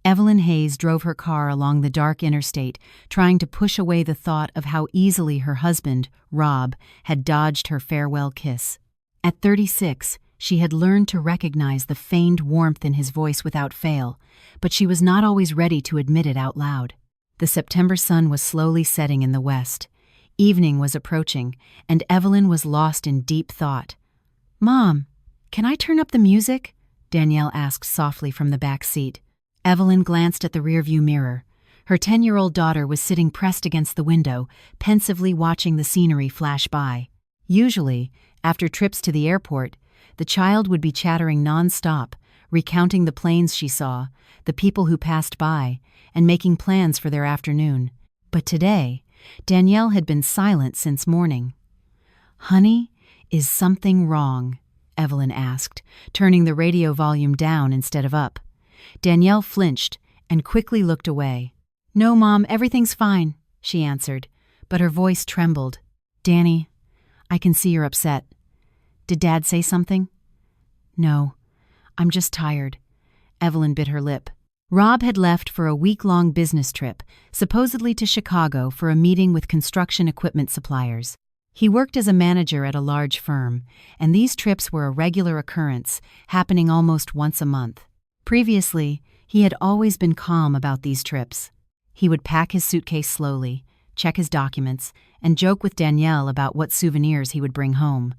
Evelyn Hayes drove her car along the dark interstate, trying to push away the thought of how easily her husband, Rob, had dodged her farewell kiss. At 36, she had learned to recognize the feigned warmth in his voice without fail, but she was not always ready to admit it out loud. The September sun was slowly setting in the west. Evening was approaching, and Evelyn was lost in deep thought. "Mom, can I turn up the music?" Danielle asked softly from the back seat. Evelyn glanced at the rearview mirror. Her 10-year-old daughter was sitting pressed against the window, pensively watching the scenery flash by. Usually, after trips to the airport, the child would be chattering non-stop, recounting the planes she saw, the people who passed by, and making plans for their afternoon. But today, Danielle had been silent since morning. "Honey, is something wrong?" Evelyn asked, turning the radio volume down instead of up. Danielle flinched and quickly looked away. "No, Mom, everything's fine," she answered, but her voice trembled. "Danny, I can see you're upset. Did Dad say something?" "No, I'm just tired." Evelyn bit her lip. Rob had left for a week-long business trip, supposedly to Chicago for a meeting with construction equipment suppliers. He worked as a manager at a large firm, and these trips were a regular occurrence, happening almost once a month. Previously, he had always been calm about these trips. He would pack his suitcase slowly, check his documents, and joke with Danielle about what souvenirs he would bring home.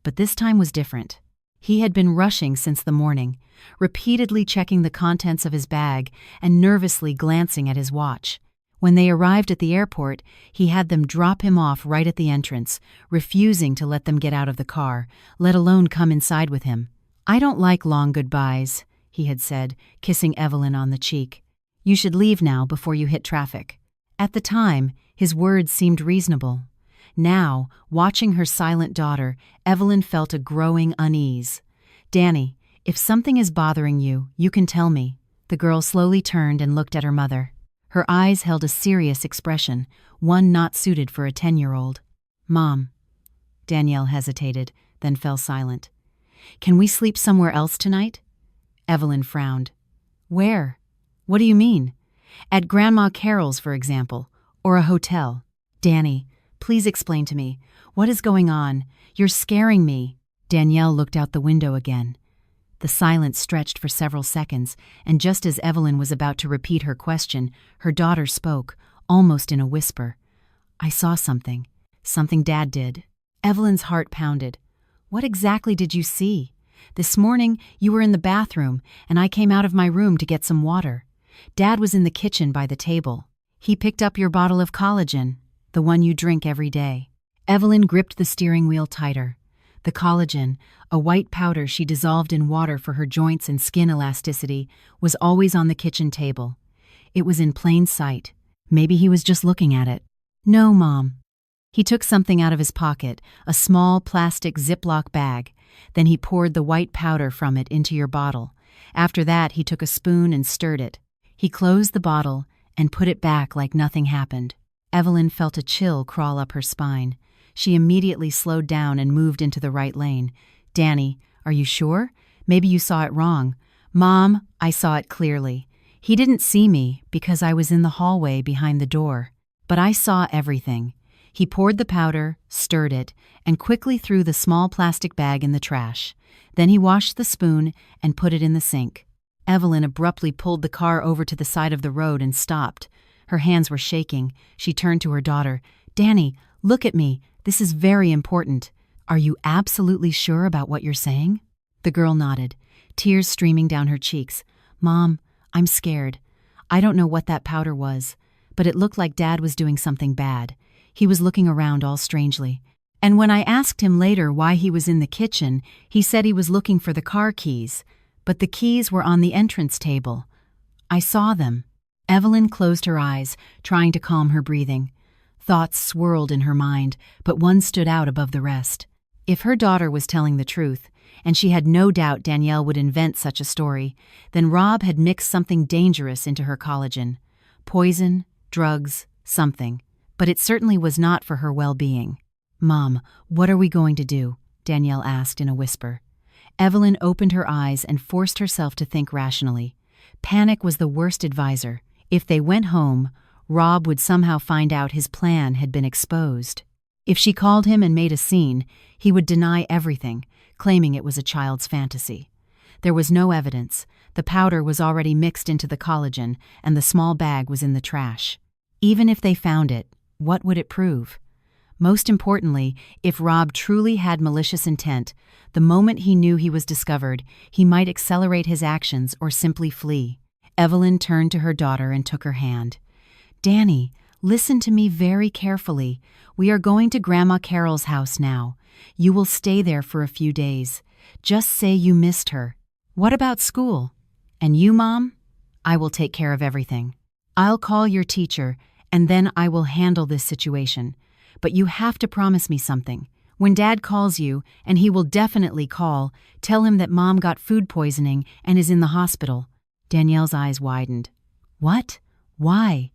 But this time was different. He had been rushing since the morning, repeatedly checking the contents of his bag and nervously glancing at his watch. When they arrived at the airport, he had them drop him off right at the entrance, refusing to let them get out of the car, let alone come inside with him. "I don't like long goodbyes," he had said, kissing Evelyn on the cheek. "You should leave now before you hit traffic." At the time, his words seemed reasonable. Now, watching her silent daughter, Evelyn felt a growing unease. "Danny, if something is bothering you, you can tell me." The girl slowly turned and looked at her mother. Her eyes held a serious expression, one not suited for a 10-year-old. "Mom." Danielle hesitated, then fell silent. "Can we sleep somewhere else tonight?" Evelyn frowned. "Where? What do you mean?" "At Grandma Carol's, for example, or a hotel." "Danny, please explain to me. What is going on? You're scaring me." Danielle looked out the window again. The silence stretched for several seconds, and just as Evelyn was about to repeat her question, her daughter spoke, almost in a whisper. "I saw something. Something Dad did." Evelyn's heart pounded. "What exactly did you see? This morning, you were in the bathroom, and I came out of my room to get some water. Dad was in the kitchen by the table. He picked up your bottle of collagen, the one you drink every day." Evelyn gripped the steering wheel tighter. The collagen, a white powder she dissolved in water for her joints and skin elasticity, was always on the kitchen table. It was in plain sight. Maybe he was just looking at it. "No, Mom." He took something out of his pocket, a small plastic Ziploc bag. Then he poured the white powder from it into your bottle. After that, he took a spoon and stirred it. He closed the bottle and put it back like nothing happened. Evelyn felt a chill crawl up her spine. She immediately slowed down and moved into the right lane. "Danny, are you sure? Maybe you saw it wrong." "Mom, I saw it clearly. He didn't see me because I was in the hallway behind the door. But I saw everything." He poured the powder, stirred it, and quickly threw the small plastic bag in the trash. Then he washed the spoon and put it in the sink. Evelyn abruptly pulled the car over to the side of the road and stopped. Her hands were shaking. She turned to her daughter. "Danny, look at me. This is very important. Are you absolutely sure about what you're saying?" The girl nodded, tears streaming down her cheeks. "Mom, I'm scared. I don't know what that powder was, but it looked like Dad was doing something bad. He was looking around all strangely. And when I asked him later why he was in the kitchen, he said he was looking for the car keys, but the keys were on the entrance table. I saw them." Evelyn closed her eyes, trying to calm her breathing. Thoughts swirled in her mind, but one stood out above the rest. If her daughter was telling the truth, and she had no doubt Danielle would invent such a story, then Rob had mixed something dangerous into her collagen. Poison, drugs, something. But it certainly was not for her well-being. "Mom, what are we going to do?" Danielle asked in a whisper. Evelyn opened her eyes and forced herself to think rationally. Panic was the worst advisor. If they went home, Rob would somehow find out his plan had been exposed. If she called him and made a scene, he would deny everything, claiming it was a child's fantasy. There was no evidence. The powder was already mixed into the collagen, and the small bag was in the trash. Even if they found it, what would it prove? Most importantly, if Rob truly had malicious intent, the moment he knew he was discovered, he might accelerate his actions or simply flee. Evelyn turned to her daughter and took her hand. "Danny, listen to me very carefully. We are going to Grandma Carol's house now. You will stay there for a few days. Just say you missed her. What about school? And you, Mom? I will take care of everything. I'll call your teacher, and then I will handle this situation. But you have to promise me something. When Dad calls you, and he will definitely call, tell him that Mom got food poisoning and is in the hospital." Danielle's eyes widened. "What? Why?"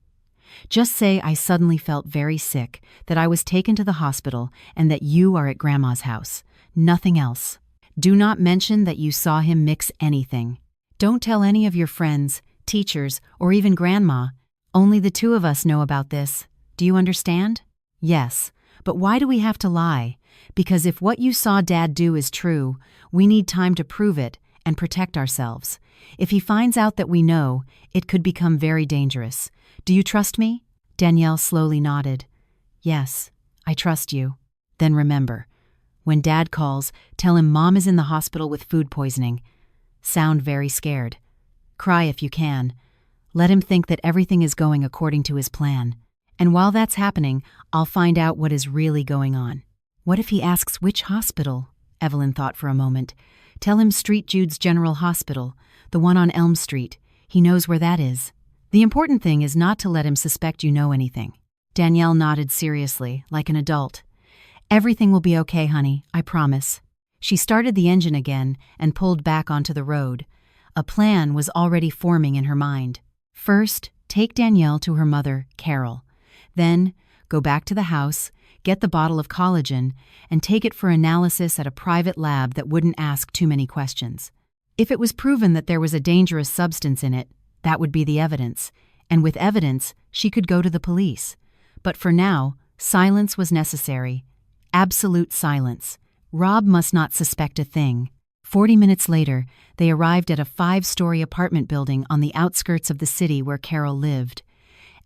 "Just say I suddenly felt very sick, that I was taken to the hospital, and that you are at Grandma's house. Nothing else. Do not mention that you saw him mix anything. Don't tell any of your friends, teachers, or even Grandma. Only the two of us know about this. Do you understand?" "Yes, but why do we have to lie? Because if what you saw Dad do is true, we need time to prove it and protect ourselves. If he finds out that we know, it could become very dangerous. Do you trust me?" Danielle slowly nodded. "Yes, I trust you." "Then remember, when Dad calls, tell him Mom is in the hospital with food poisoning. Sound very scared. Cry if you can. Let him think that everything is going according to his plan. And while that's happening, I'll find out what is really going on." "What if he asks which hospital?" Evelyn thought for a moment. "Tell him St. Jude's General Hospital, the one on Elm Street. He knows where that is. The important thing is not to let him suspect you know anything." Danielle nodded seriously, like an adult. "Everything will be okay, honey, I promise." She started the engine again and pulled back onto the road. A plan was already forming in her mind. First, take Danielle to her mother, Carol. Then, go back to the house, get the bottle of collagen, and take it for analysis at a private lab that wouldn't ask too many questions. If it was proven that there was a dangerous substance in it, that would be the evidence, and with evidence, she could go to the police. But for now, silence was necessary. Absolute silence. Rob must not suspect a thing. 40 minutes later, they arrived at a 5-story apartment building on the outskirts of the city where Carol lived.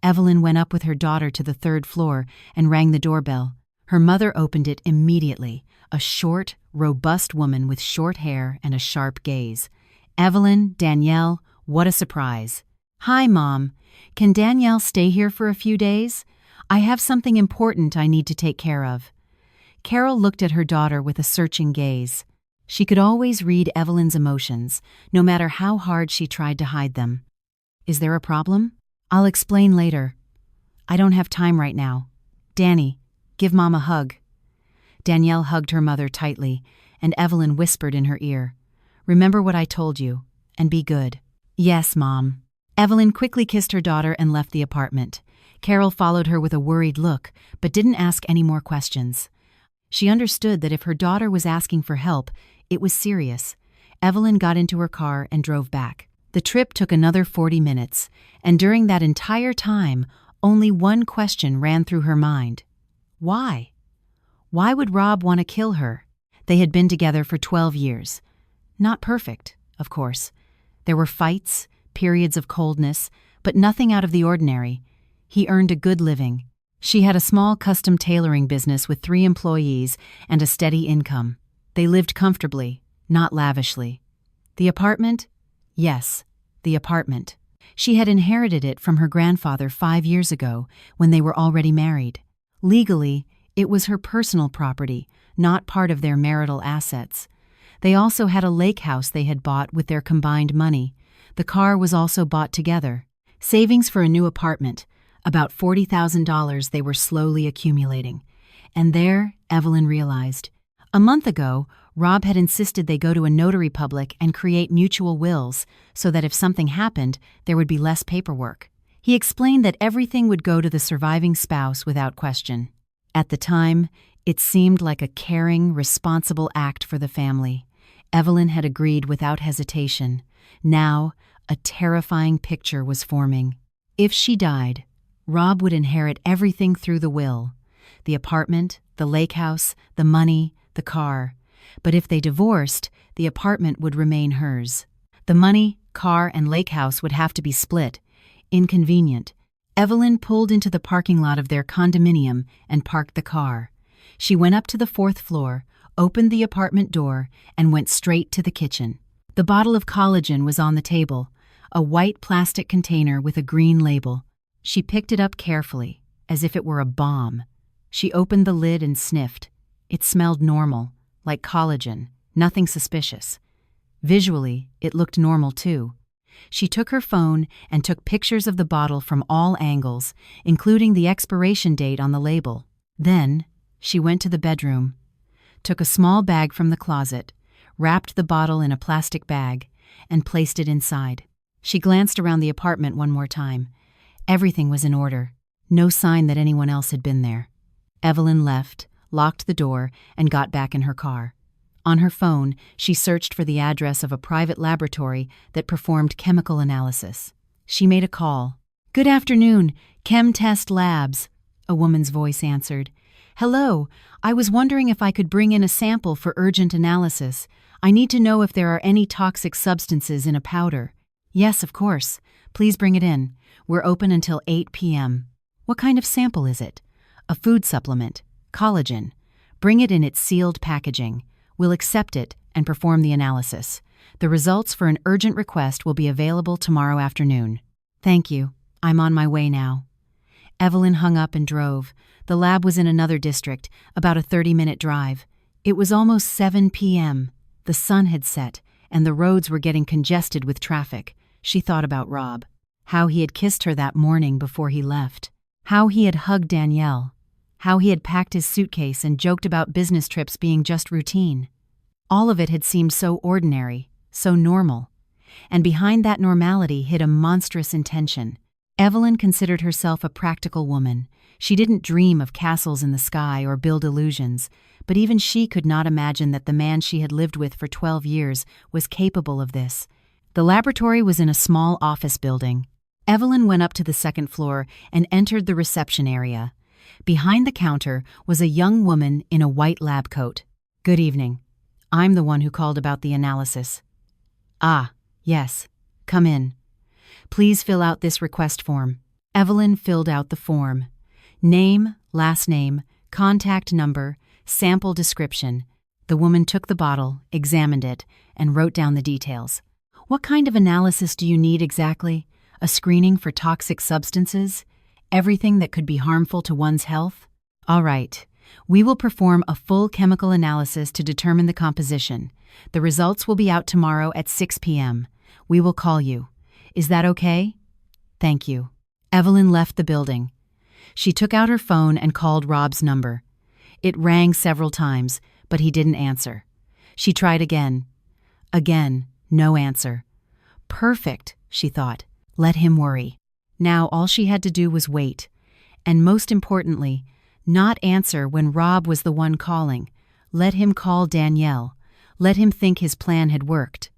Evelyn went up with her daughter to the 3rd floor and rang the doorbell. Her mother opened it immediately, a short, robust woman with short hair and a sharp gaze. "Evelyn, Danielle, what a surprise." "Hi, Mom. Can Danielle stay here for a few days? I have something important I need to take care of." Carol looked at her daughter with a searching gaze. She could always read Evelyn's emotions, no matter how hard she tried to hide them. "Is there a problem?" "I'll explain later. I don't have time right now. Danny, give Mom a hug." Danielle hugged her mother tightly, and Evelyn whispered in her ear, "Remember what I told you, and be good." "Yes, Mom." Evelyn quickly kissed her daughter and left the apartment. Carol followed her with a worried look, but didn't ask any more questions. She understood that if her daughter was asking for help, it was serious. Evelyn got into her car and drove back. The trip took another 40 minutes, and during that entire time, only one question ran through her mind. Why? Why would Rob want to kill her? They had been together for 12 years. Not perfect, of course. There were fights, periods of coldness, but nothing out of the ordinary. He earned a good living. She had a small custom tailoring business with 3 employees and a steady income. They lived comfortably, not lavishly. The apartment? Yes, the apartment. She had inherited it from her grandfather 5 years ago when they were already married. Legally, it was her personal property, not part of their marital assets. They also had a lake house they had bought with their combined money. The car was also bought together. Savings for a new apartment, about $40,000 they were slowly accumulating. And there, Evelyn realized. A month ago, Rob had insisted they go to a notary public and create mutual wills so that if something happened, there would be less paperwork. He explained that everything would go to the surviving spouse without question. At the time, it seemed like a caring, responsible act for the family. Evelyn had agreed without hesitation. Now, a terrifying picture was forming. If she died, Rob would inherit everything through the will: the apartment, the lake house, the money, the car. But if they divorced, the apartment would remain hers. The money, car, and lake house would have to be split. Inconvenient. Evelyn pulled into the parking lot of their condominium and parked the car. She went up to the 4th floor, opened the apartment door, and went straight to the kitchen. The bottle of collagen was on the table, a white plastic container with a green label. She picked it up carefully, as if it were a bomb. She opened the lid and sniffed. It smelled normal, like collagen, nothing suspicious. Visually, it looked normal too. She took her phone and took pictures of the bottle from all angles, including the expiration date on the label. Then, she went to the bedroom, took a small bag from the closet, wrapped the bottle in a plastic bag, and placed it inside. She glanced around the apartment one more time. Everything was in order. No sign that anyone else had been there. Evelyn left, locked the door, and got back in her car. On her phone, she searched for the address of a private laboratory that performed chemical analysis. She made a call. "Good afternoon, ChemTest Labs," a woman's voice answered. "Hello, I was wondering if I could bring in a sample for urgent analysis. I need to know if there are any toxic substances in a powder." "Yes, of course. Please bring it in. We're open until 8 p.m. "What kind of sample is it?" "A food supplement. Collagen. Bring it in its sealed packaging. We'll accept it and perform the analysis. The results for an urgent request will be available tomorrow afternoon." "Thank you. I'm on my way now." Evelyn hung up and drove. The lab was in another district, about a 30-minute drive. It was almost 7 p.m. The sun had set, and the roads were getting congested with traffic. She thought about Rob. How he had kissed her that morning before he left. How he had hugged Danielle. How he had packed his suitcase and joked about business trips being just routine. All of it had seemed so ordinary, so normal. And behind that normality hid a monstrous intention. Evelyn considered herself a practical woman. She didn't dream of castles in the sky or build illusions, but even she could not imagine that the man she had lived with for 12 years was capable of this. The laboratory was in a small office building. Evelyn went up to the 2nd floor and entered the reception area. Behind the counter was a young woman in a white lab coat. "Good evening. I'm the one who called about the analysis." "Ah, yes. Come in. Please fill out this request form." Evelyn filled out the form. Name, last name, contact number, sample description. The woman took the bottle, examined it, and wrote down the details. "What kind of analysis do you need exactly? A screening for toxic substances? Everything that could be harmful to one's health? All right. We will perform a full chemical analysis to determine the composition. The results will be out tomorrow at 6 p.m. We will call you. Is that okay?" "Thank you." Evelyn left the building. She took out her phone and called Rob's number. It rang several times, but he didn't answer. She tried again. Again, no answer. Perfect, she thought. Let him worry. Now all she had to do was wait. And most importantly, not answer when Rob was the one calling. Let him call Danielle. Let him think his plan had worked.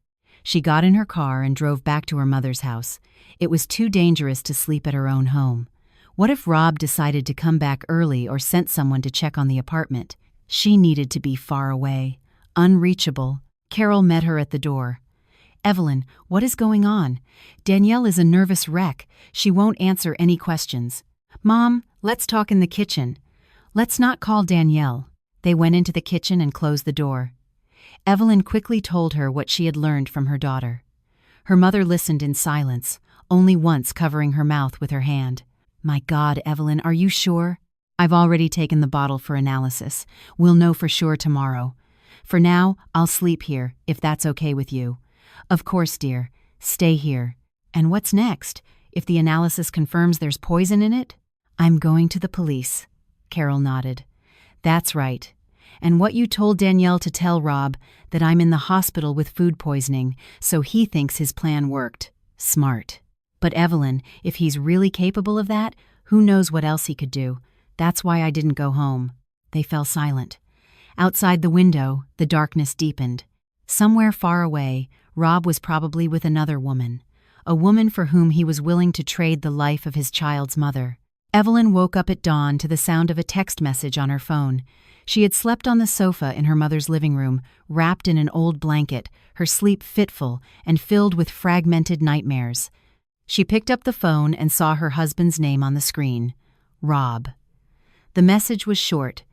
She got in her car and drove back to her mother's house. It was too dangerous to sleep at her own home. What if Rob decided to come back early or sent someone to check on the apartment? She needed to be far away, unreachable. Carol met her at the door. "Evelyn, what is going on? Danielle is a nervous wreck. She won't answer any questions." "Mom, let's talk in the kitchen." "Let's not call Danielle." They went into the kitchen and closed the door. Evelyn quickly told her what she had learned from her daughter. Her mother listened in silence, only once covering her mouth with her hand. "My God, Evelyn, are you sure?" "I've already taken the bottle for analysis. We'll know for sure tomorrow. For now, I'll sleep here, if that's okay with you." "Of course, dear. Stay here." "And what's next? If the analysis confirms there's poison in it?" "I'm going to the police." Carol nodded. "That's right. And what you told Danielle to tell Rob, that I'm in the hospital with food poisoning, so he thinks his plan worked. Smart. But Evelyn, if he's really capable of that, who knows what else he could do. That's why I didn't go home." They fell silent. Outside the window, the darkness deepened. Somewhere far away, Rob was probably with another woman. a woman for whom he was willing to trade the life of his child's mother. Evelyn woke up at dawn to the sound of a text message on her phone. She had slept on the sofa in her mother's living room, wrapped in an old blanket, her sleep fitful and filled with fragmented nightmares. She picked up the phone and saw her husband's name on the screen. Rob. The message was short.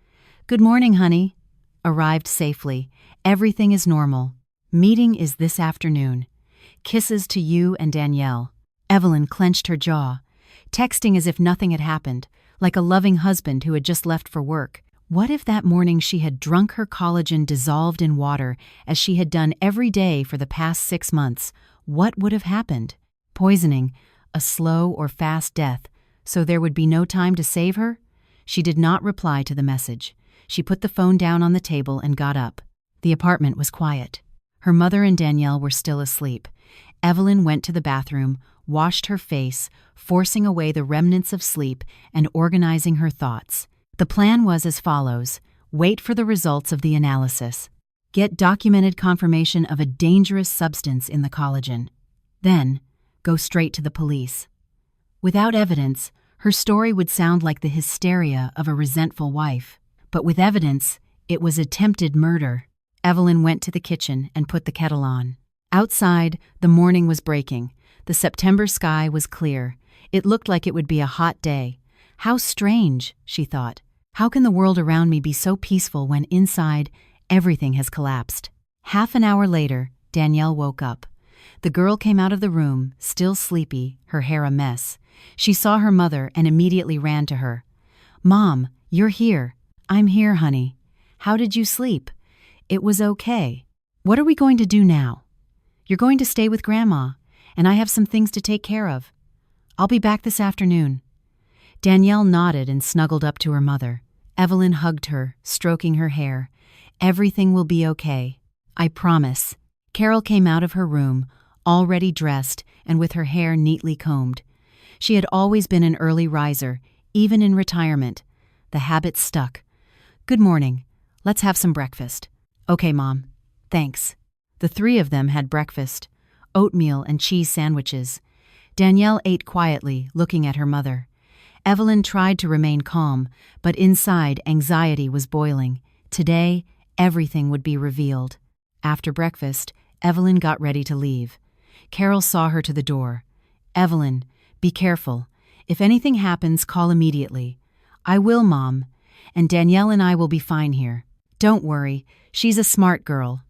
"Good morning, honey. Arrived safely. Everything is normal. Meeting is this afternoon. Kisses to you and Danielle." Evelyn clenched her jaw, texting as if nothing had happened, like a loving husband who had just left for work. What if that morning she had drunk her collagen dissolved in water, as she had done every day for the past 6 months? What would have happened? Poisoning, a slow or fast death, so there would be no time to save her? She did not reply to the message. She put the phone down on the table and got up. The apartment was quiet. Her mother and Danielle were still asleep. Evelyn went to the bathroom, washed her face, forcing away the remnants of sleep and organizing her thoughts. The plan was as follows: wait for the results of the analysis. Get documented confirmation of a dangerous substance in the collagen. Then, go straight to the police. Without evidence, her story would sound like the hysteria of a resentful wife. But with evidence, it was attempted murder. Evelyn went to the kitchen and put the kettle on. Outside, the morning was breaking. The September sky was clear. It looked like it would be a hot day. How strange, she thought. How can the world around me be so peaceful when inside, everything has collapsed? Half an hour later, Danielle woke up. The girl came out of the room, still sleepy, her hair a mess. She saw her mother and immediately ran to her. "Mom, you're here." "I'm here, honey. How did you sleep?" "It was okay." "What are we going to do now?" "You're going to stay with Grandma, and I have some things to take care of. I'll be back this afternoon." Danielle nodded and snuggled up to her mother. Evelyn hugged her, stroking her hair. "Everything will be okay. I promise." Carol came out of her room, already dressed and with her hair neatly combed. She had always been an early riser, even in retirement. The habit stuck. "Good morning. Let's have some breakfast." "Okay, Mom. Thanks." The three of them had breakfast: oatmeal and cheese sandwiches. Danielle ate quietly, looking at her mother. Evelyn tried to remain calm, but inside anxiety was boiling. Today, everything would be revealed. After breakfast, Evelyn got ready to leave. Carol saw her to the door. "Evelyn, be careful. If anything happens, call immediately." "I will, Mom. And Danielle and I will be fine here. Don't worry, she's a smart girl."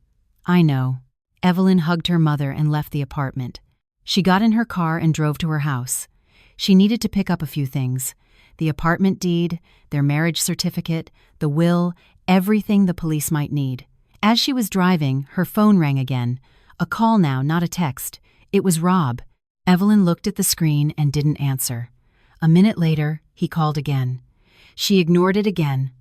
"I know." Evelyn hugged her mother and left the apartment. She got in her car and drove to her house. She needed to pick up a few things: the apartment deed, their marriage certificate, the will, everything the police might need. As she was driving, her phone rang again. A call now, not a text. It was Rob. Evelyn looked at the screen and didn't answer. A minute later, he called again. She ignored it again.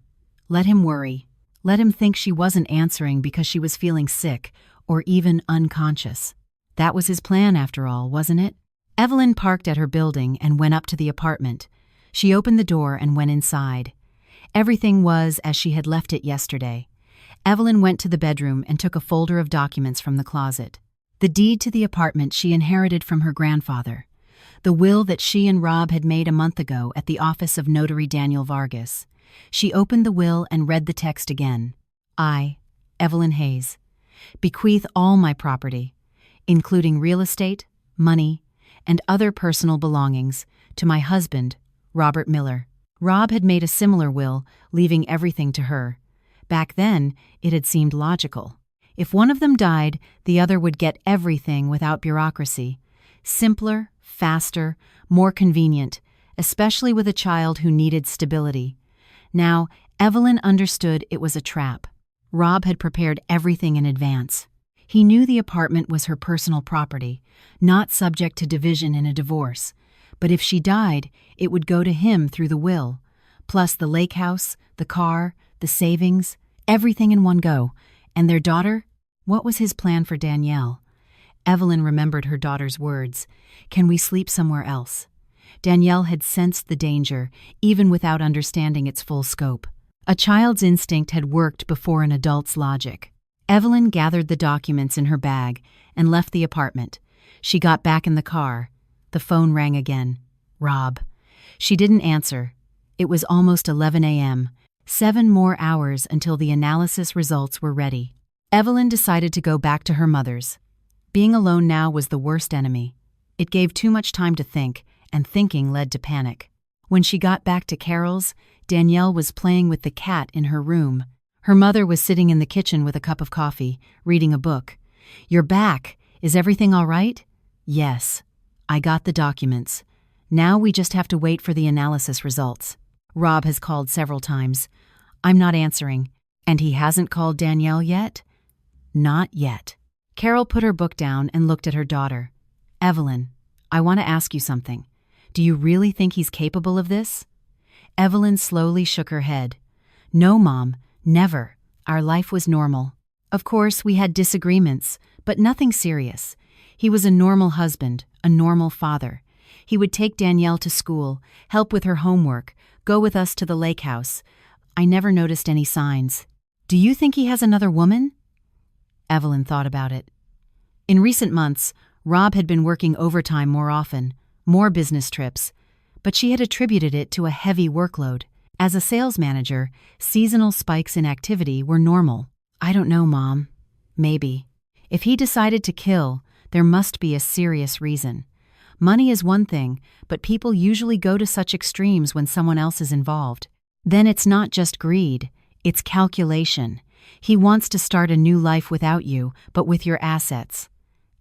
Let him worry. Let him think she wasn't answering because she was feeling sick or even unconscious. That was his plan, after all, wasn't it? Evelyn parked at her building and went up to the apartment. She opened the door and went inside. Everything was as she had left it yesterday. Evelyn went to the bedroom and took a folder of documents from the closet. The deed to the apartment she inherited from her grandfather. The will that she and Rob had made a month ago at the office of Notary Daniel Vargas. She opened the will and read the text again. "I, Evelyn Hayes, bequeath all my property, including real estate, money, and other personal belongings, to my husband, Robert Miller." Rob had made a similar will, leaving everything to her. Back then, it had seemed logical. If one of them died, the other would get everything without bureaucracy. Simpler, faster, more convenient, especially with a child who needed stability. Now, Evelyn understood it was a trap. Rob had prepared everything in advance. He knew the apartment was her personal property, not subject to division in a divorce. But if she died, it would go to him through the will, plus the lake house, the car, the savings, everything in one go. And their daughter? What was his plan for Danielle? Evelyn remembered her daughter's words. "Can we sleep somewhere else?" Danielle had sensed the danger, even without understanding its full scope. A child's instinct had worked before an adult's logic. Evelyn gathered the documents in her bag and left the apartment. She got back in the car. The phone rang again. Rob. She didn't answer. It was almost 11 a.m. 7 more hours until the analysis results were ready. Evelyn decided to go back to her mother's. Being alone now was the worst enemy. It gave too much time to think, and thinking led to panic. When she got back to Carol's, Danielle was playing with the cat in her room. Her mother was sitting in the kitchen with a cup of coffee, reading a book. "You're back. Is everything all right?" "Yes. I got the documents. Now we just have to wait for the analysis results. Rob has called several times. I'm not answering. And he hasn't called Danielle yet?" "Not yet." Carol put her book down and looked at her daughter. "Evelyn, I want to ask you something. Do you really think he's capable of this?" Evelyn slowly shook her head. "No, Mom, never. Our life was normal. Of course, we had disagreements, but nothing serious. He was a normal husband, a normal father. He would take Danielle to school, help with her homework, go with us to the lake house. I never noticed any signs. Do you think he has another woman?" Evelyn thought about it. In recent months, Rob had been working overtime more often, more business trips, but she had attributed it to a heavy workload. As a sales manager, seasonal spikes in activity were normal. "I don't know, Mom. Maybe. If he decided to kill, there must be a serious reason. Money is one thing, but people usually go to such extremes when someone else is involved. Then it's not just greed, it's calculation. He wants to start a new life without you, but with your assets."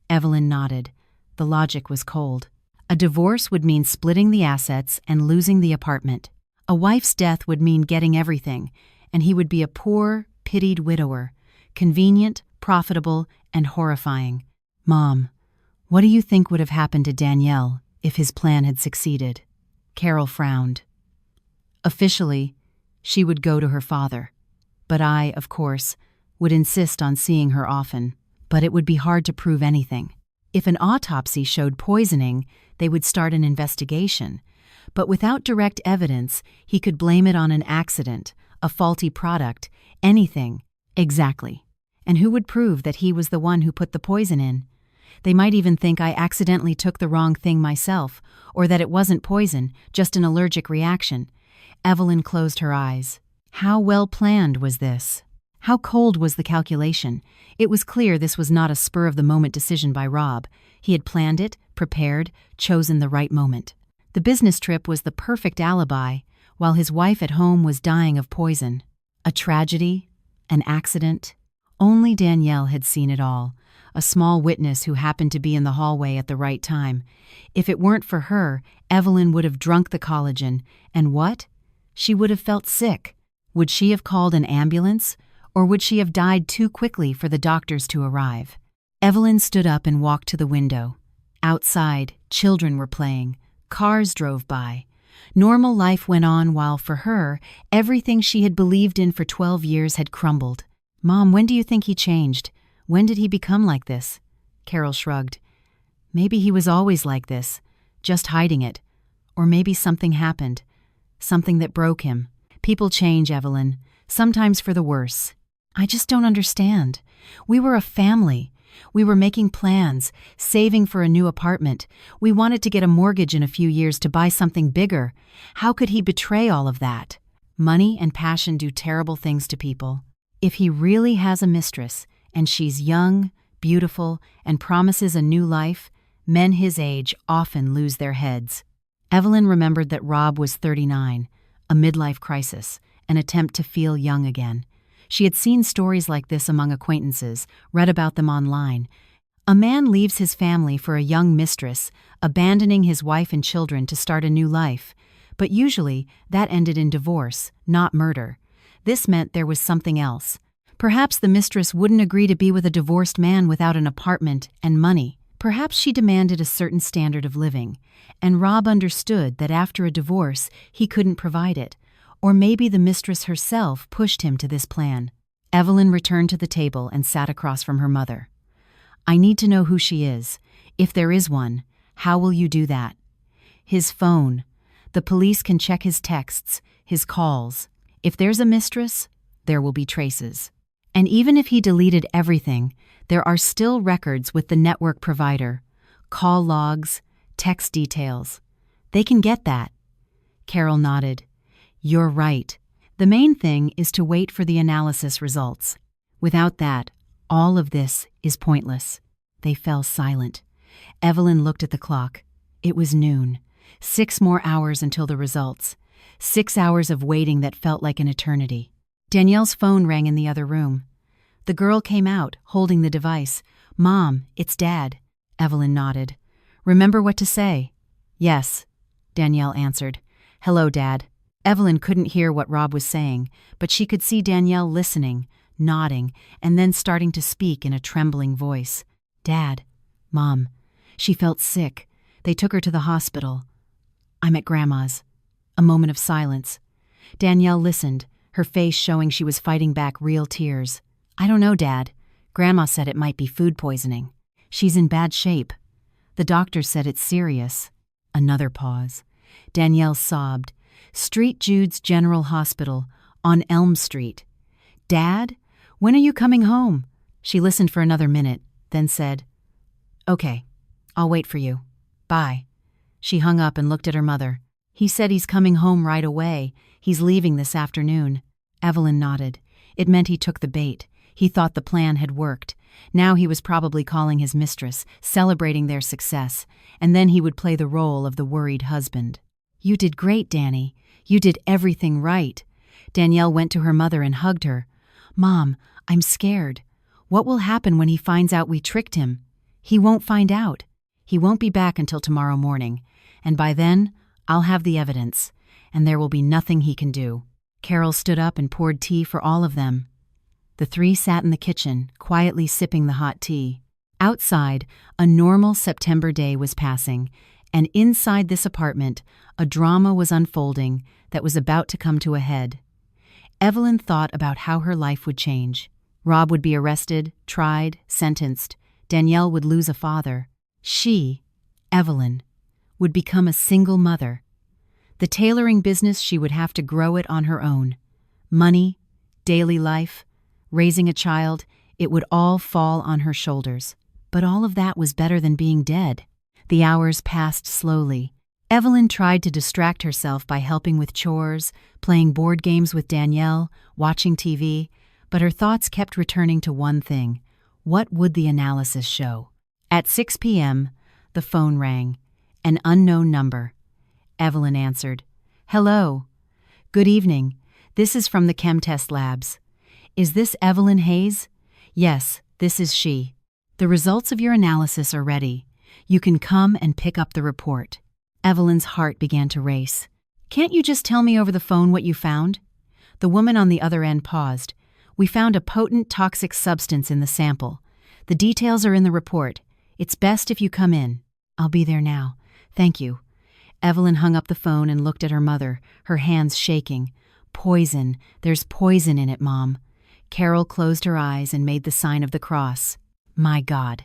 Evelyn nodded. The logic was cold. A divorce would mean splitting the assets and losing the apartment. A wife's death would mean getting everything, and he would be a poor, pitied widower, convenient, profitable, and horrifying. "Mom, what do you think would have happened to Danielle if his plan had succeeded?" Carol frowned. "Officially, she would go to her father. But I, of course, would insist on seeing her often. But it would be hard to prove anything. If an autopsy showed poisoning, they would start an investigation. But without direct evidence, he could blame it on an accident, a faulty product, anything." "Exactly. And who would prove that he was the one who put the poison in? They might even think I accidentally took the wrong thing myself, or that it wasn't poison, just an allergic reaction." Evelyn closed her eyes. How well planned was this? How cold was the calculation? It was clear this was not a spur-of-the-moment decision by Rob. He had planned it, prepared, chosen the right moment. The business trip was the perfect alibi, while his wife at home was dying of poison. A tragedy? An accident? Only Danielle had seen it all, a small witness who happened to be in the hallway at the right time. If it weren't for her, Evelyn would have drunk the collagen, and what? She would have felt sick. Would she have called an ambulance? Or would she have died too quickly for the doctors to arrive? Evelyn stood up and walked to the window. Outside, children were playing. Cars drove by. Normal life went on while, for her, everything she had believed in for 12 years had crumbled. "Mom, when do you think he changed? When did he become like this?" Carol shrugged. "Maybe he was always like this, just hiding it. Or maybe something happened. Something that broke him. People change, Evelyn, sometimes for the worse. I just don't understand. We were a family. We were making plans, saving for a new apartment. We wanted to get a mortgage in a few years to buy something bigger. How could he betray all of that? Money and passion do terrible things to people. If he really has a mistress, and she's young, beautiful, and promises a new life, men his age often lose their heads." Evelyn remembered that Rob was 39, a midlife crisis, an attempt to feel young again. She had seen stories like this among acquaintances, read about them online. A man leaves his family for a young mistress, abandoning his wife and children to start a new life. But usually, that ended in divorce, not murder. This meant there was something else. Perhaps the mistress wouldn't agree to be with a divorced man without an apartment and money. Perhaps she demanded a certain standard of living, and Rob understood that after a divorce, he couldn't provide it. Or maybe the mistress herself pushed him to this plan. Evelyn returned to the table and sat across from her mother. "I need to know who she is. If there is one, how will you do that?" "His phone. The police can check his texts, his calls. If there's a mistress, there will be traces. And even if he deleted everything, there are still records with the network provider. Call logs, text details. They can get that. Carol nodded. You're right. The main thing is to wait for the analysis results. Without that, all of this is pointless. They fell silent. Evelyn looked at the clock. It was noon. 6 more hours until the results. 6 hours of waiting that felt like an eternity. Danielle's phone rang in the other room. The girl came out, holding the device. Mom, it's Dad. Evelyn nodded. Remember what to say? Yes, Danielle answered. Hello, Dad. Evelyn couldn't hear what Rob was saying, but she could see Danielle listening, nodding, and then starting to speak in a trembling voice. Dad. Mom. She felt sick. They took her to the hospital. I'm at Grandma's. A moment of silence. Danielle listened, her face showing she was fighting back real tears. I don't know, Dad. Grandma said it might be food poisoning. She's in bad shape. The doctor said it's serious. Another pause. Danielle sobbed. St. Jude's General Hospital, on Elm Street. Dad, when are you coming home? She listened for another minute, then said, Okay, I'll wait for you. Bye. She hung up and looked at her mother. He said he's coming home right away. He's leaving this afternoon. Evelyn nodded. It meant he took the bait. He thought the plan had worked. Now he was probably calling his mistress, celebrating their success, and then he would play the role of the worried husband. You did great, Danny. You did everything right. Danielle went to her mother and hugged her. Mom, I'm scared. What will happen when he finds out we tricked him? He won't find out. He won't be back until tomorrow morning, and by then, I'll have the evidence, and there will be nothing he can do. Carol stood up and poured tea for all of them. The three sat in the kitchen, quietly sipping the hot tea. Outside, a normal September day was passing, and inside this apartment, a drama was unfolding that was about to come to a head. Evelyn thought about how her life would change. Rob would be arrested, tried, sentenced. Danielle would lose a father. She, Evelyn, would become a single mother. The tailoring business, she would have to grow it on her own. Money, daily life, raising a child, it would all fall on her shoulders. But all of that was better than being dead. The hours passed slowly. Evelyn tried to distract herself by helping with chores, playing board games with Danielle, watching TV, but her thoughts kept returning to one thing. What would the analysis show? At 6 p.m., the phone rang. An unknown number. Evelyn answered. Hello. Good evening. This is from the ChemTest labs. Is this Evelyn Hayes? Yes, this is she. The results of your analysis are ready. You can come and pick up the report. Evelyn's heart began to race. Can't you just tell me over the phone what you found? The woman on the other end paused. We found a potent toxic substance in the sample. The details are in the report. It's best if you come in. I'll be there now. Thank you. Evelyn hung up the phone and looked at her mother, her hands shaking. Poison. There's poison in it, Mom. Carol closed her eyes and made the sign of the cross. My God.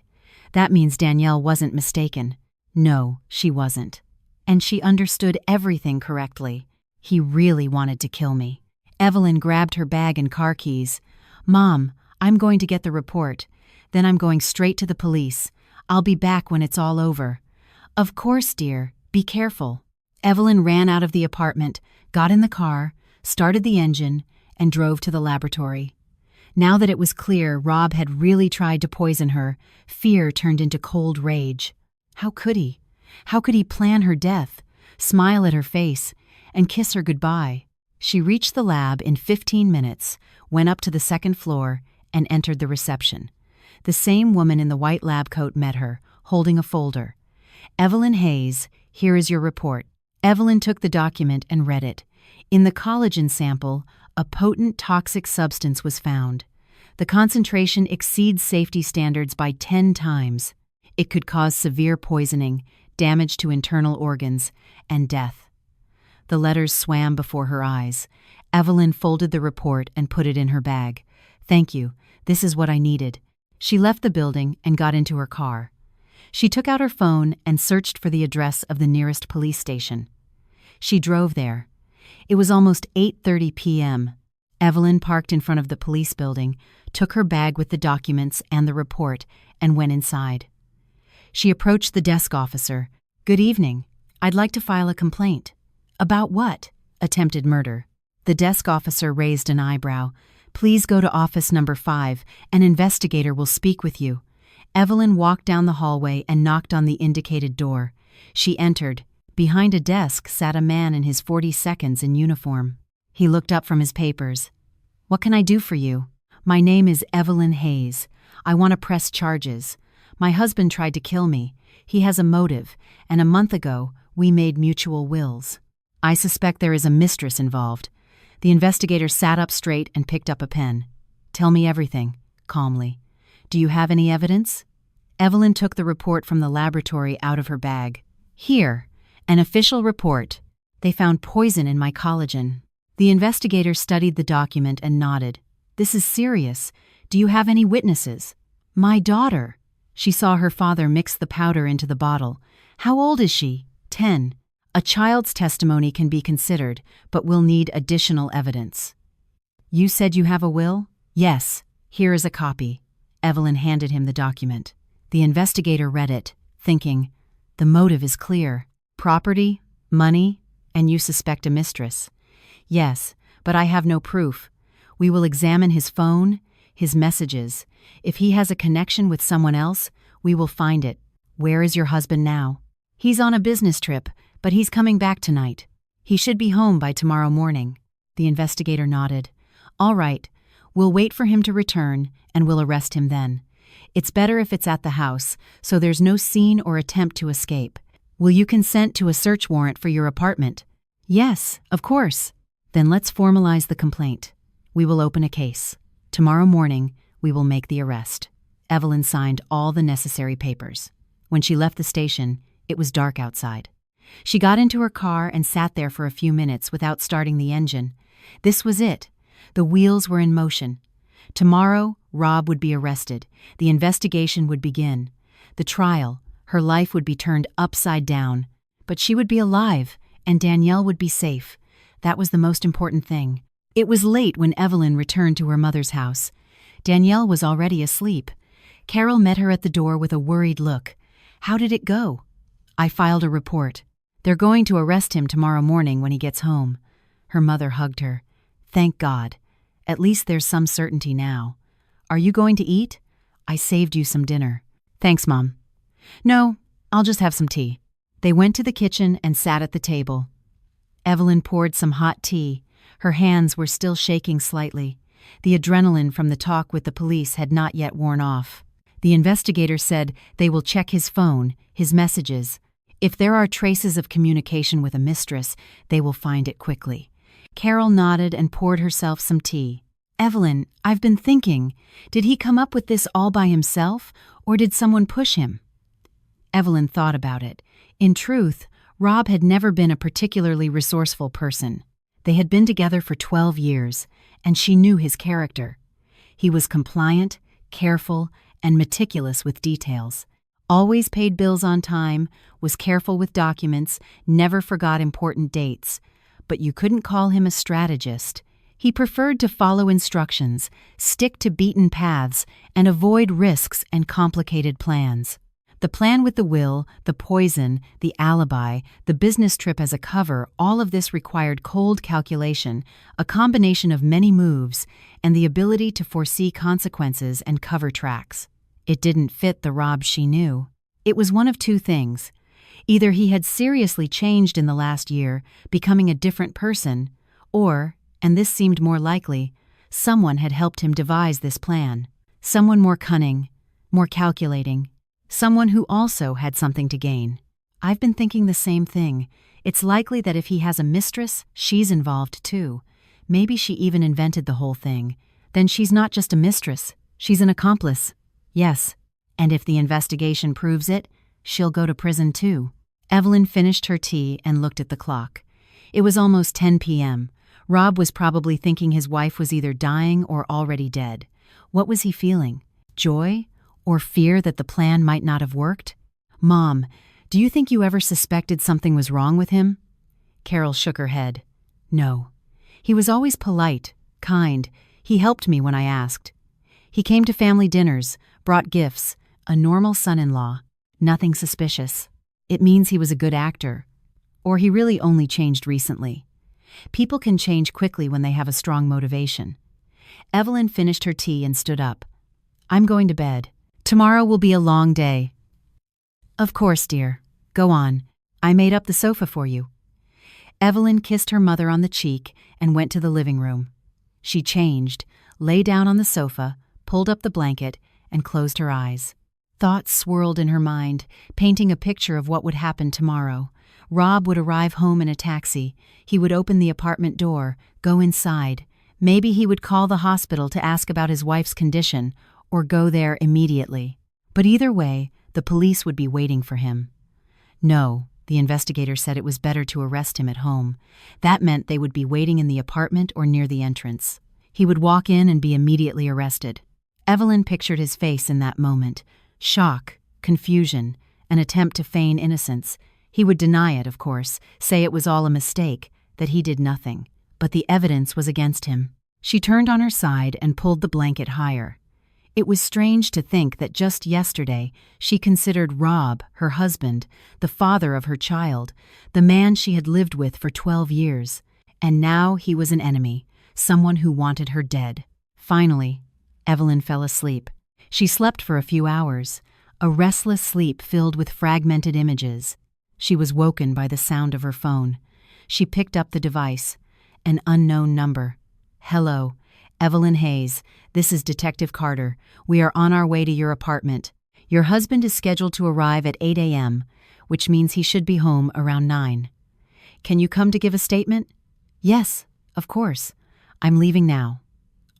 That means Danielle wasn't mistaken. No, she wasn't. And she understood everything correctly. He really wanted to kill me. Evelyn grabbed her bag and car keys. Mom, I'm going to get the report. Then I'm going straight to the police. I'll be back when it's all over. Of course, dear. Be careful. Evelyn ran out of the apartment, got in the car, started the engine, and drove to the laboratory. Now that it was clear Rob had really tried to poison her, fear turned into cold rage. How could he? How could he plan her death, smile at her face, and kiss her goodbye? She reached the lab in 15 minutes, went up to the second floor, and entered the reception. The same woman in the white lab coat met her, holding a folder. Evelyn Hayes, here is your report. Evelyn took the document and read it. In the collagen sample, a potent toxic substance was found. The concentration exceeds safety standards by 10 times. It could cause severe poisoning, damage to internal organs, and death. The letters swam before her eyes. Evelyn folded the report and put it in her bag. Thank you. This is what I needed. She left the building and got into her car. She took out her phone and searched for the address of the nearest police station. She drove there. It was almost 8:30 p.m. Evelyn parked in front of the police building, took her bag with the documents and the report, and went inside. She approached the desk officer. "Good evening. I'd like to file a complaint." "About what?" "Attempted murder." The desk officer raised an eyebrow. "Please go to office number 5. An investigator will speak with you." Evelyn walked down the hallway and knocked on the indicated door. She entered. Behind a desk sat a man in his 42nds in uniform. He looked up from his papers. "What can I do for you?" "My name is Evelyn Hayes. I want to press charges. My husband tried to kill me. He has a motive, and a month ago, we made mutual wills. I suspect there is a mistress involved." The investigator sat up straight and picked up a pen. "Tell me everything," calmly. "Do you have any evidence?" Evelyn took the report from the laboratory out of her bag. "Here, an official report. They found poison in my collagen." The investigator studied the document and nodded. "This is serious. Do you have any witnesses?" "My daughter." She saw her father mix the powder into the bottle. "How old is she?" 10. "A child's testimony can be considered, but we'll need additional evidence." "You said you have a will?" "Yes. Here is a copy." Evelyn handed him the document. The investigator read it, thinking, "The motive is clear. Property, money, and you suspect a mistress." "Yes, but I have no proof. We will examine his phone, his messages. If he has a connection with someone else, we will find it." "Where is your husband now?" "He's on a business trip, but he's coming back tonight. He should be home by tomorrow morning." The investigator nodded. "All right, we'll wait for him to return, and we'll arrest him then. It's better if it's at the house, so there's no scene or attempt to escape. Will you consent to a search warrant for your apartment?" "Yes, of course." "Then let's formalize the complaint. We will open a case. Tomorrow morning, we will make the arrest." Evelyn signed all the necessary papers. When she left the station, it was dark outside. She got into her car and sat there for a few minutes without starting the engine. This was it. The wheels were in motion. Tomorrow, Rob would be arrested. The investigation would begin. The trial, her life would be turned upside down. But she would be alive, and Danielle would be safe. That was the most important thing. It was late when Evelyn returned to her mother's house. Danielle was already asleep. Carol met her at the door with a worried look. "How did it go?" "I filed a report. They're going to arrest him tomorrow morning when he gets home." Her mother hugged her. "Thank God. At least there's some certainty now. Are you going to eat? I saved you some dinner." "Thanks, Mom." "No, I'll just have some tea." They went to the kitchen and sat at the table. Evelyn poured some hot tea. Her hands were still shaking slightly. The adrenaline from the talk with the police had not yet worn off. The investigator said they will check his phone, his messages. If there are traces of communication with a mistress, they will find it quickly. Carol nodded and poured herself some tea. "Evelyn, I've been thinking, did he come up with this all by himself, or did someone push him?" Evelyn thought about it. In truth, Rob had never been a particularly resourceful person. They had been together for 12 years, and she knew his character. He was compliant, careful, and meticulous with details. Always paid bills on time, was careful with documents, never forgot important dates. But you couldn't call him a strategist. He preferred to follow instructions, stick to beaten paths, and avoid risks and complicated plans. The plan with the will, the poison, the alibi, the business trip as a cover, all of this required cold calculation, a combination of many moves, and the ability to foresee consequences and cover tracks. It didn't fit the Rob she knew. It was one of two things. Either he had seriously changed in the last year, becoming a different person, or, and this seemed more likely, someone had helped him devise this plan. Someone more cunning, more calculating. Someone who also had something to gain. I've been thinking the same thing. It's likely that if he has a mistress, she's involved too. Maybe she even invented the whole thing. Then she's not just a mistress, she's an accomplice. Yes, and if the investigation proves it, she'll go to prison too. Evelyn finished her tea and looked at the clock. It was almost 10 p.m. Rob was probably thinking his wife was either dying or already dead. What was he feeling? Joy? Or fear that the plan might not have worked? "Mom, do you think you ever suspected something was wrong with him?" Carol shook her head. "No. He was always polite, kind. He helped me when I asked. He came to family dinners, brought gifts, a normal son-in-law. Nothing suspicious. It means he was a good actor. Or he really only changed recently. People can change quickly when they have a strong motivation. Evelyn finished her tea and stood up. I'm going to bed. Tomorrow will be a long day. Of course, dear. Go on. I made up the sofa for you. Evelyn kissed her mother on the cheek and went to the living room. She changed, lay down on the sofa, pulled up the blanket, and closed her eyes. Thoughts swirled in her mind, painting a picture of what would happen tomorrow. Rob would arrive home in a taxi. He would open the apartment door, go inside. Maybe he would call the hospital to ask about his wife's condition, or go there immediately. But either way, the police would be waiting for him. No, the investigator said it was better to arrest him at home. That meant they would be waiting in the apartment or near the entrance. He would walk in and be immediately arrested. Evelyn pictured his face in that moment. Shock, confusion, an attempt to feign innocence. He would deny it, of course, say it was all a mistake, that he did nothing. But the evidence was against him. She turned on her side and pulled the blanket higher. It was strange to think that just yesterday she considered Rob, her husband, the father of her child, the man she had lived with for 12 years. And now he was an enemy, someone who wanted her dead. Finally, Evelyn fell asleep. She slept for a few hours, a restless sleep filled with fragmented images. She was woken by the sound of her phone. She picked up the device. An unknown number. Hello, Evelyn Hayes. This is Detective Carter. We are on our way to your apartment. Your husband is scheduled to arrive at 8 a.m., which means he should be home around 9. Can you come to give a statement? Yes, of course. I'm leaving now.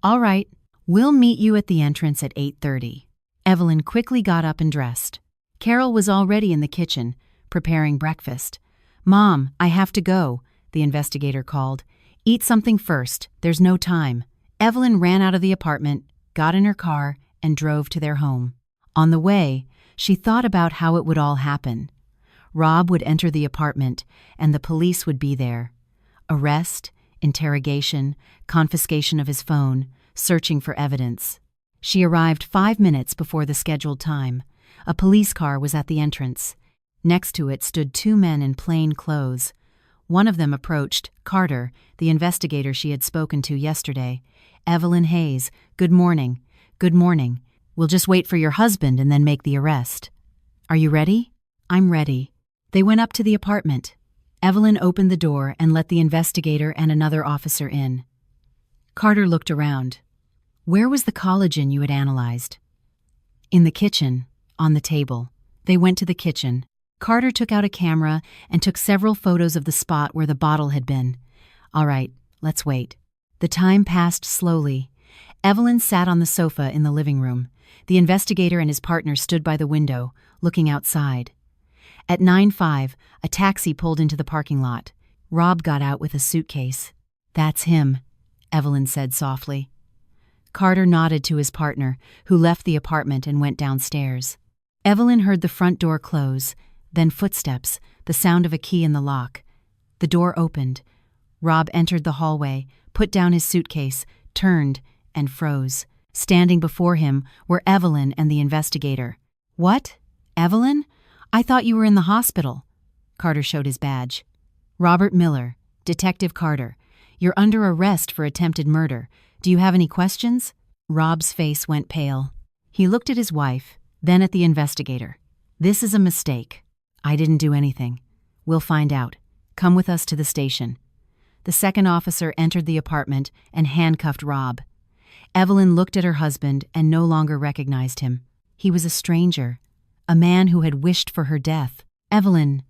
All right. We'll meet you at the entrance at 8:30. Evelyn quickly got up and dressed. Carol was already in the kitchen, preparing breakfast. Mom, I have to go, the investigator called. Eat something first. There's no time. Evelyn ran out of the apartment, got in her car, and drove to their home. On the way, she thought about how it would all happen. Rob would enter the apartment, and the police would be there. Arrest, interrogation, confiscation of his phone, searching for evidence. She arrived 5 minutes before the scheduled time. A police car was at the entrance. Next to it stood 2 men in plain clothes. One of them approached, Carter, the investigator she had spoken to yesterday. Evelyn Hayes, good morning. Good morning. We'll just wait for your husband and then make the arrest. Are you ready? I'm ready. They went up to the apartment. Evelyn opened the door and let the investigator and another officer in. Carter looked around. Where was the collagen you had analyzed? In the kitchen, on the table. They went to the kitchen. Carter took out a camera and took several photos of the spot where the bottle had been. All right, let's wait. The time passed slowly. Evelyn sat on the sofa in the living room. The investigator and his partner stood by the window, looking outside. At 9:05, a taxi pulled into the parking lot. Rob got out with a suitcase. That's him, Evelyn said softly. Carter nodded to his partner, who left the apartment and went downstairs. Evelyn heard the front door close, then footsteps, the sound of a key in the lock. The door opened. Rob entered the hallway, put down his suitcase, turned, and froze. Standing before him were Evelyn and the investigator. What? Evelyn? I thought you were in the hospital. Carter showed his badge. Robert Miller, Detective Carter. You're under arrest for attempted murder. Do you have any questions? Rob's face went pale. He looked at his wife, then at the investigator. This is a mistake. I didn't do anything. We'll find out. Come with us to the station. The second officer entered the apartment and handcuffed Rob. Evelyn looked at her husband and no longer recognized him. He was a stranger, a man who had wished for her death. Evelyn,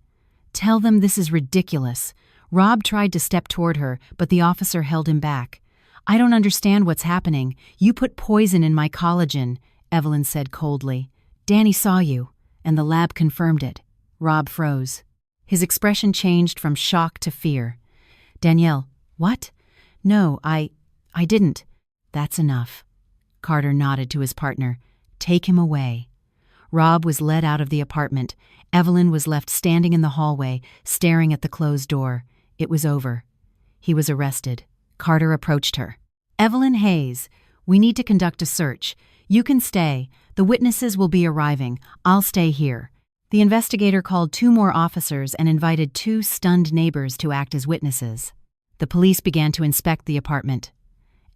tell them this is ridiculous. Rob tried to step toward her, but the officer held him back. I don't understand what's happening. You put poison in my collagen, Evelyn said coldly. Danny saw you, and the lab confirmed it. Rob froze. His expression changed from shock to fear. Danielle, what? No, I didn't. That's enough. Carter nodded to his partner. Take him away. Rob was led out of the apartment. Evelyn was left standing in the hallway, staring at the closed door. It was over. He was arrested. Carter approached her. Evelyn Hayes, we need to conduct a search. You can stay. The witnesses will be arriving. I'll stay here. The investigator called 2 more officers and invited 2 stunned neighbors to act as witnesses. The police began to inspect the apartment.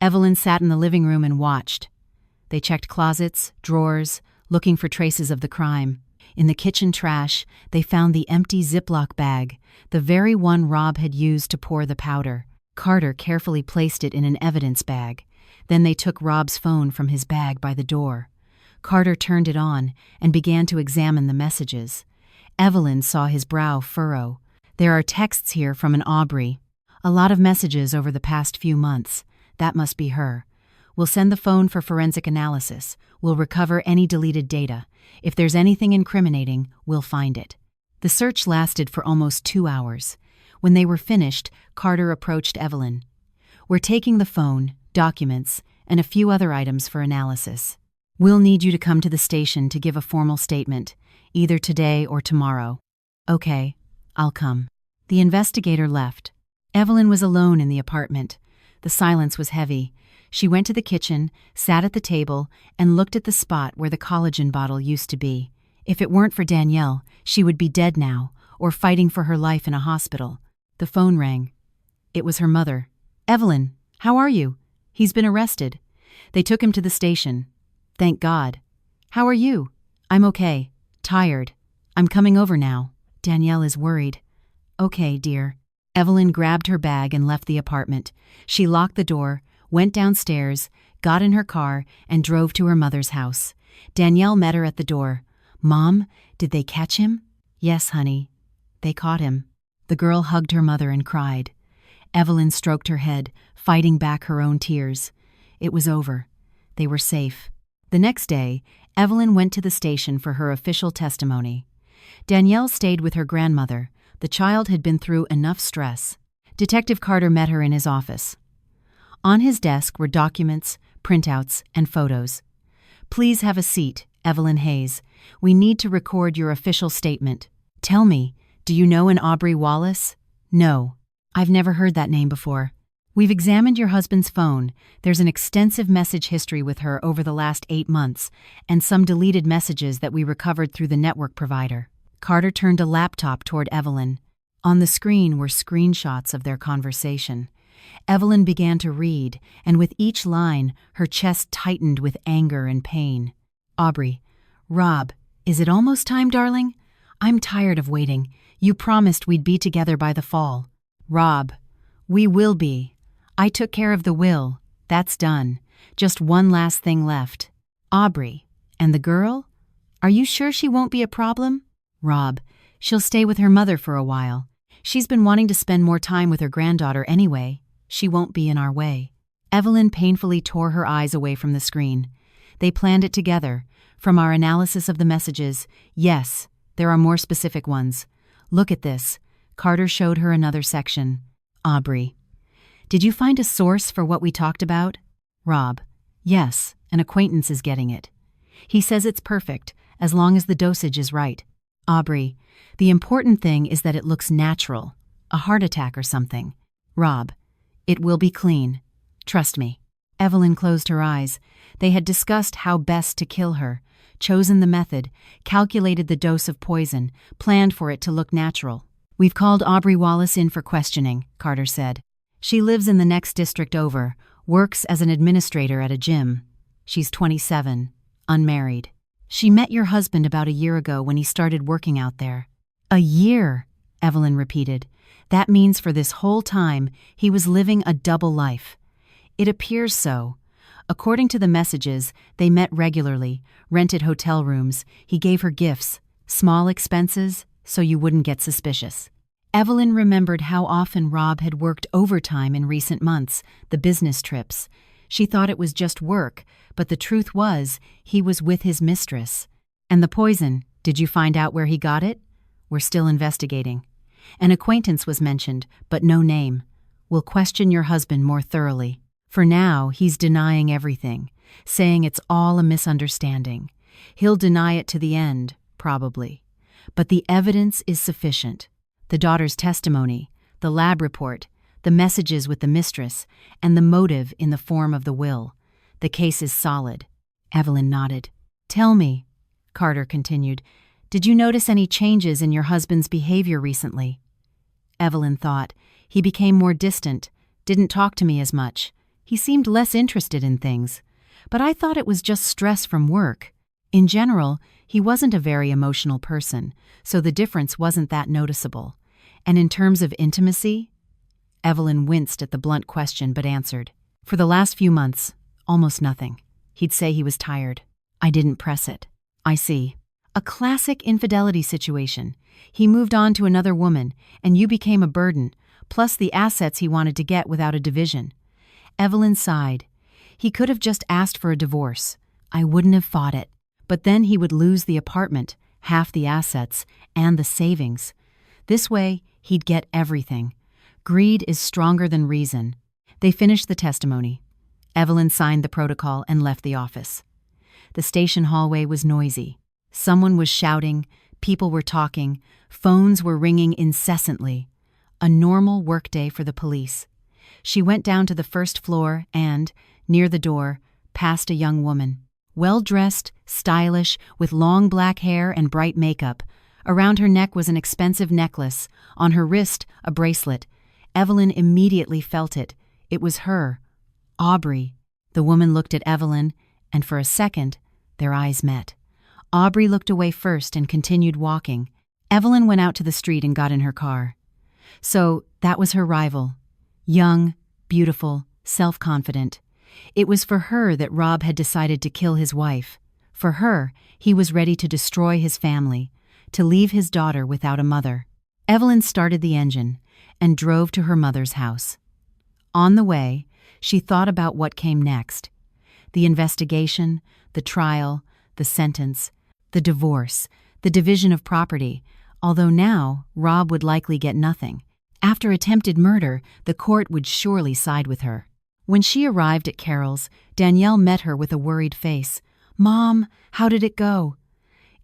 Evelyn sat in the living room and watched. They checked closets, drawers, looking for traces of the crime. In the kitchen trash, they found the empty Ziploc bag, the very one Rob had used to pour the powder. Carter carefully placed it in an evidence bag. Then they took Rob's phone from his bag by the door. Carter turned it on and began to examine the messages. Evelyn saw his brow furrow. There are texts here from an Aubrey. A lot of messages over the past few months. That must be her. We'll send the phone for forensic analysis. We'll recover any deleted data. If there's anything incriminating, we'll find it. The search lasted for almost 2 hours. When they were finished, Carter approached Evelyn. We're taking the phone, documents, and a few other items for analysis. We'll need you to come to the station to give a formal statement, either today or tomorrow. Okay, I'll come. The investigator left. Evelyn was alone in the apartment. The silence was heavy. She went to the kitchen, sat at the table, and looked at the spot where the collagen bottle used to be. If it weren't for Danielle, she would be dead now, or fighting for her life in a hospital. The phone rang. It was her mother. Evelyn, how are you? He's been arrested. They took him to the station. Thank God. How are you? I'm okay. Tired. I'm coming over now. Danielle is worried. Okay, dear. Evelyn grabbed her bag and left the apartment. She locked the door, went downstairs, got in her car, and drove to her mother's house. Danielle met her at the door. Mom, did they catch him? Yes, honey. They caught him. The girl hugged her mother and cried. Evelyn stroked her head, fighting back her own tears. It was over. They were safe. The next day, Evelyn went to the station for her official testimony. Danielle stayed with her grandmother. The child had been through enough stress. Detective Carter met her in his office. On his desk were documents, printouts, and photos. Please have a seat, Evelyn Hayes. We need to record your official statement. Tell me, do you know an Aubrey Wallace? No. I've never heard that name before. We've examined your husband's phone. There's an extensive message history with her over the last 8 months, and some deleted messages that we recovered through the network provider. Carter turned a laptop toward Evelyn. On the screen were screenshots of their conversation. Evelyn began to read, and with each line, her chest tightened with anger and pain. Aubrey, Rob, is it almost time, darling? I'm tired of waiting. You promised we'd be together by the fall. Rob, we will be. I took care of the will. That's done. Just one last thing left. Aubrey, and the girl? Are you sure she won't be a problem? Rob, she'll stay with her mother for a while. She's been wanting to spend more time with her granddaughter anyway. She won't be in our way. Evelyn painfully tore her eyes away from the screen. They planned it together. From our analysis of the messages, yes, there are more specific ones. Look at this. Carter showed her another section. Aubrey. Did you find a source for what we talked about? Rob. Yes, an acquaintance is getting it. He says it's perfect, as long as the dosage is right. Aubrey. The important thing is that it looks natural. A heart attack or something. Rob. It will be clean. Trust me. Evelyn closed her eyes. They had discussed how best to kill her, chosen the method, calculated the dose of poison, planned for it to look natural. We've called Aubrey Wallace in for questioning, Carter said. She lives in the next district over, works as an administrator at a gym. She's 27, unmarried. She met your husband about a year ago when he started working out there. A year, Evelyn repeated. That means for this whole time, he was living a double life. It appears so. According to the messages, they met regularly, rented hotel rooms, he gave her gifts, small expenses, so you wouldn't get suspicious. Evelyn remembered how often Rob had worked overtime in recent months, the business trips. She thought it was just work, but the truth was, he was with his mistress. And the poison, did you find out where he got it? We're still investigating. An acquaintance was mentioned, but no name. We'll question your husband more thoroughly. For now, he's denying everything, saying it's all a misunderstanding. He'll deny it to the end, probably. But the evidence is sufficient. The daughter's testimony, the lab report, the messages with the mistress, and the motive in the form of the will. The case is solid. Evelyn nodded. Tell me, Carter continued, Did you notice any changes in your husband's behavior recently? Evelyn thought. He became more distant, didn't talk to me as much. He seemed less interested in things. But I thought it was just stress from work. In general, he wasn't a very emotional person, so the difference wasn't that noticeable. And in terms of intimacy? Evelyn winced at the blunt question but answered. For the last few months, almost nothing. He'd say he was tired. I didn't press it. I see. A classic infidelity situation. He moved on to another woman, and you became a burden, plus the assets he wanted to get without a division. Evelyn sighed. He could have just asked for a divorce. I wouldn't have fought it. But then he would lose the apartment, half the assets, and the savings. This way, he'd get everything. Greed is stronger than reason. They finished the testimony. Evelyn signed the protocol and left the office. The station hallway was noisy. Someone was shouting, people were talking, phones were ringing incessantly. A normal workday for the police. She went down to the first floor and, near the door, passed a young woman. Well-dressed, stylish, with long black hair and bright makeup. Around her neck was an expensive necklace, on her wrist a bracelet. Evelyn immediately felt it. It was her. Aubrey. The woman looked at Evelyn, and for a second, their eyes met. Aubrey looked away first and continued walking. Evelyn went out to the street and got in her car. So, that was her rival. Young, beautiful, self-confident. It was for her that Rob had decided to kill his wife. For her, he was ready to destroy his family, to leave his daughter without a mother. Evelyn started the engine and drove to her mother's house. On the way, she thought about what came next. The investigation, the trial, the sentence, the divorce, the division of property, although now Rob would likely get nothing. After attempted murder, the court would surely side with her. When she arrived at Carol's, Danielle met her with a worried face. "Mom, how did it go?"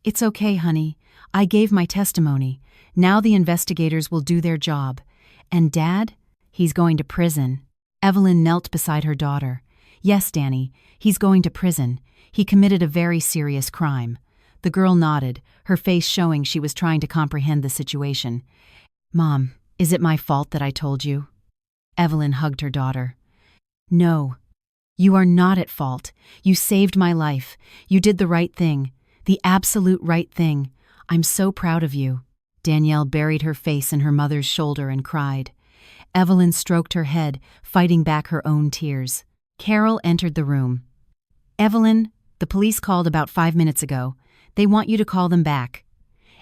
"It's okay, honey. I gave my testimony. Now the investigators will do their job. And Dad? He's going to prison." Evelyn knelt beside her daughter. "Yes, Danny, he's going to prison. He committed a very serious crime." The girl nodded, her face showing she was trying to comprehend the situation. "Mom, is it my fault that I told you?" Evelyn hugged her daughter. "No. You are not at fault. You saved my life. You did the right thing. The absolute right thing. I'm so proud of you." Danielle buried her face in her mother's shoulder and cried. Evelyn stroked her head, fighting back her own tears. Carol entered the room. "Evelyn, the police called about 5 minutes ago. They want you to call them back."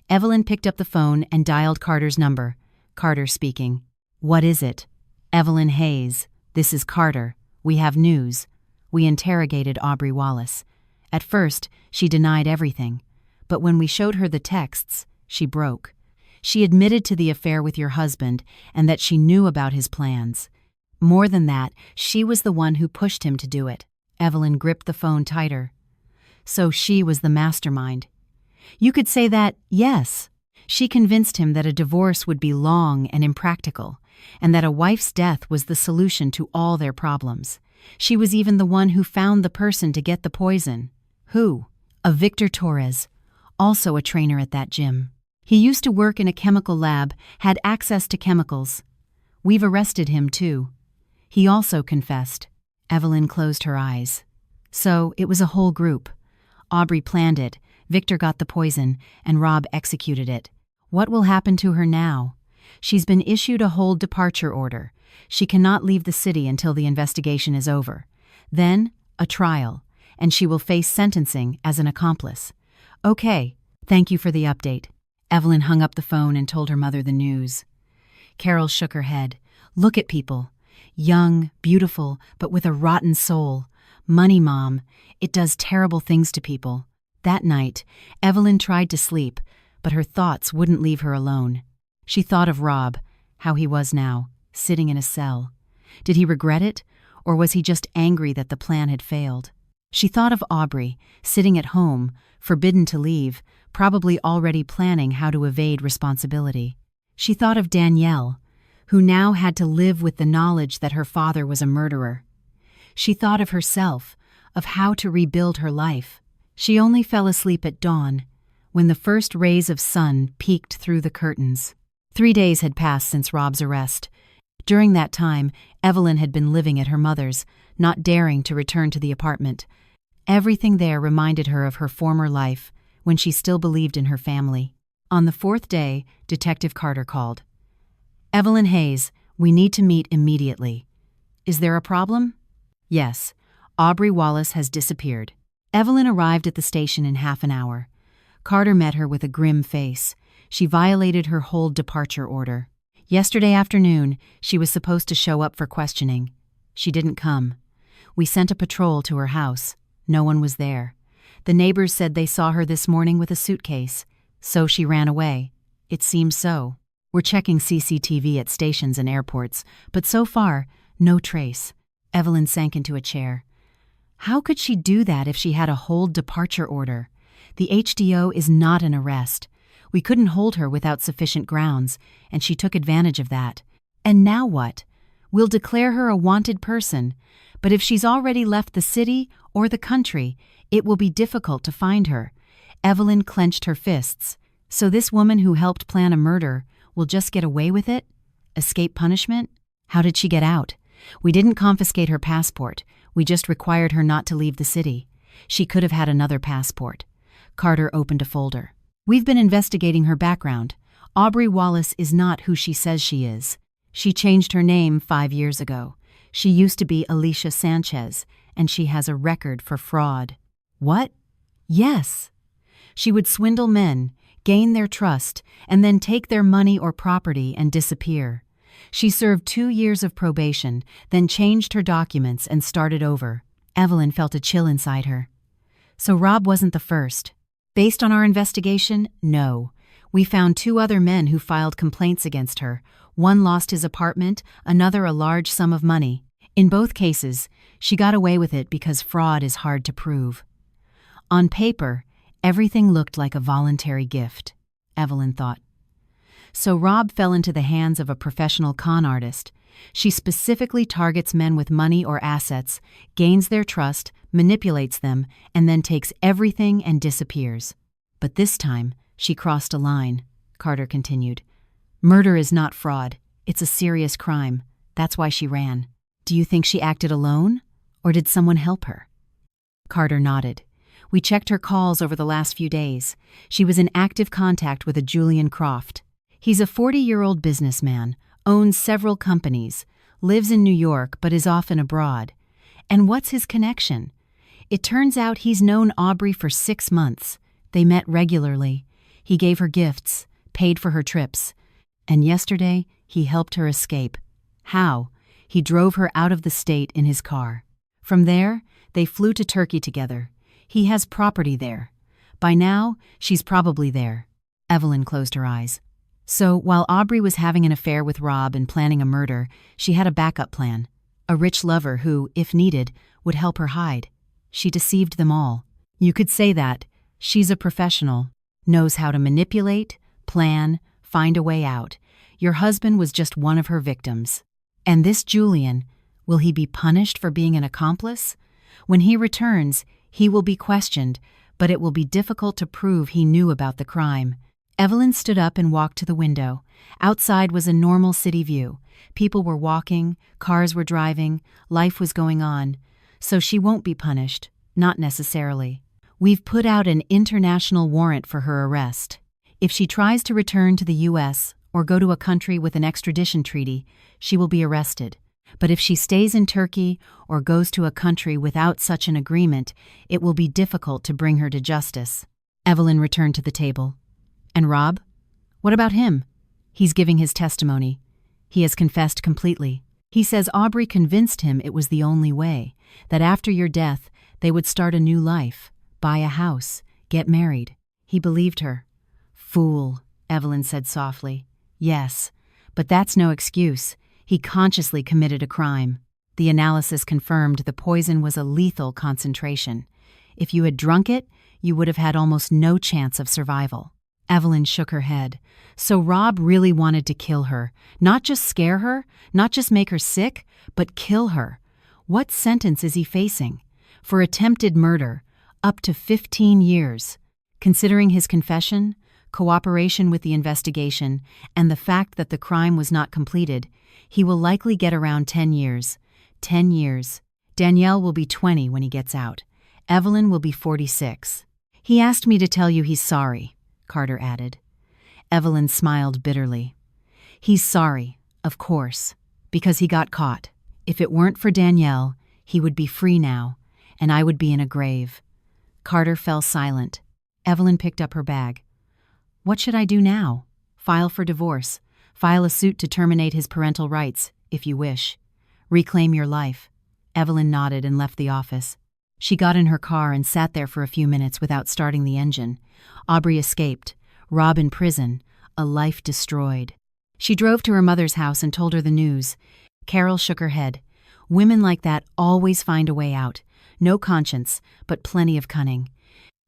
Evelyn picked up the phone and dialed Carter's number. Carter speaking. "What is it?" "Evelyn Hayes. This is Carter. We have news." We interrogated Aubrey Wallace. At first, she denied everything. But when we showed her the texts, she broke. She admitted to the affair with your husband and that she knew about his plans. More than that, she was the one who pushed him to do it. Evelyn gripped the phone tighter. So she was the mastermind. You could say that, yes. She convinced him that a divorce would be long and impractical, and that a wife's death was the solution to all their problems. She was even the one who found the person to get the poison. Who? A Victor Torres, also a trainer at that gym. He used to work in a chemical lab, had access to chemicals. We've arrested him, too. He also confessed. Evelyn closed her eyes. So it was a whole group. Aubrey planned it, Victor got the poison, and Rob executed it. What will happen to her now? She's been issued a hold departure order. She cannot leave the city until the investigation is over. Then, a trial, and she will face sentencing as an accomplice. Okay, thank you for the update. Evelyn hung up the phone and told her mother the news. Carol shook her head. Look at people. Young, beautiful, but with a rotten soul. Money, Mom. It does terrible things to people. That night, Evelyn tried to sleep, but her thoughts wouldn't leave her alone. She thought of Rob, how he was now, sitting in a cell. Did he regret it, or was he just angry that the plan had failed? She thought of Aubrey, sitting at home, forbidden to leave, probably already planning how to evade responsibility. She thought of Danielle, who now had to live with the knowledge that her father was a murderer. She thought of herself, of how to rebuild her life. She only fell asleep at dawn. when the first rays of sun peeked through the curtains. 3 days had passed since Rob's arrest. During that time, Evelyn had been living at her mother's, not daring to return to the apartment. Everything there reminded her of her former life, when she still believed in her family. On the 4th day, Detective Carter called. "Evelyn Hayes, we need to meet immediately." "Is there a problem?" "Yes. Aubrey Wallace has disappeared." Evelyn arrived at the station in half an hour. Carter met her with a grim face. She violated her hold departure order. Yesterday afternoon, she was supposed to show up for questioning. She didn't come. We sent a patrol to her house. No one was there. The neighbors said they saw her this morning with a suitcase. So she ran away. It seems so. We're checking CCTV at stations and airports, but so far, no trace. Evelyn sank into a chair. How could she do that if she had a hold departure order? The HDO is not an arrest. We couldn't hold her without sufficient grounds, and she took advantage of that. And now what? We'll declare her a wanted person, but if she's already left the city or the country, it will be difficult to find her. Evelyn clenched her fists. So this woman who helped plan a murder will just get away with it? Escape punishment? How did she get out? We didn't confiscate her passport. We just required her not to leave the city. She could have had another passport. Carter opened a folder. We've been investigating her background. Aubrey Wallace is not who she says she is. She changed her name 5 years ago. She used to be Alicia Sanchez, and she has a record for fraud. What? Yes. She would swindle men, gain their trust, and then take their money or property and disappear. She served 2 years of probation, then changed her documents and started over. Evelyn felt a chill inside her. So Rob wasn't the first. Based on our investigation, no. We found 2 other men who filed complaints against her. One lost his apartment, another a large sum of money. In both cases, she got away with it because fraud is hard to prove. On paper, everything looked like a voluntary gift, Evelyn thought. So Rob fell into the hands of a professional con artist. She specifically targets men with money or assets, gains their trust, manipulates them, and then takes everything and disappears. But this time, she crossed a line, Carter continued. Murder is not fraud. It's a serious crime. That's why she ran. Do you think she acted alone? Or did someone help her? Carter nodded. We checked her calls over the last few days. She was in active contact with a Julian Croft. He's a 40-year-old businessman, owns several companies, lives in New York but is often abroad. And what's his connection? It turns out he's known Aubrey for 6 months. They met regularly. He gave her gifts, paid for her trips. And yesterday, he helped her escape. How? He drove her out of the state in his car. From there, they flew to Turkey together. He has property there. By now, she's probably there. Evelyn closed her eyes. So, while Aubrey was having an affair with Rob and planning a murder, she had a backup plan. A rich lover who, if needed, would help her hide. She deceived them all. You could say that. She's a professional. Knows how to manipulate, plan, find a way out. Your husband was just one of her victims. And this Julian, will he be punished for being an accomplice? When he returns, he will be questioned, but it will be difficult to prove he knew about the crime. Evelyn stood up and walked to the window. Outside was a normal city view. People were walking, cars were driving, life was going on. So she won't be punished, not necessarily. We've put out an international warrant for her arrest. If she tries to return to the U.S. or go to a country with an extradition treaty, she will be arrested. But if she stays in Turkey or goes to a country without such an agreement, it will be difficult to bring her to justice. Evelyn returned to the table. And Rob? What about him? He's giving his testimony. He has confessed completely. He says Aubrey convinced him it was the only way, that after your death, they would start a new life, buy a house, get married. He believed her. Fool, Evelyn said softly. Yes, but that's no excuse. He consciously committed a crime. The analysis confirmed the poison was a lethal concentration. If you had drunk it, you would have had almost no chance of survival. Evelyn shook her head. So Rob really wanted to kill her. Not just scare her, not just make her sick, but kill her. What sentence is he facing? For attempted murder, up to 15 years. Considering his confession, cooperation with the investigation, and the fact that the crime was not completed, he will likely get around 10 years. 10 years. Danielle will be 20 when he gets out. Evelyn will be 46. He asked me to tell you he's sorry, Carter added. Evelyn smiled bitterly. He's sorry, of course, because he got caught. If it weren't for Danielle, he would be free now, and I would be in a grave. Carter fell silent. Evelyn picked up her bag. What should I do now? File for divorce. File a suit to terminate his parental rights, if you wish. Reclaim your life. Evelyn nodded and left the office. She got in her car and sat there for a few minutes without starting the engine. Aubrey escaped. Rob in prison. A life destroyed. She drove to her mother's house and told her the news. Carol shook her head. Women like that always find a way out. No conscience, but plenty of cunning.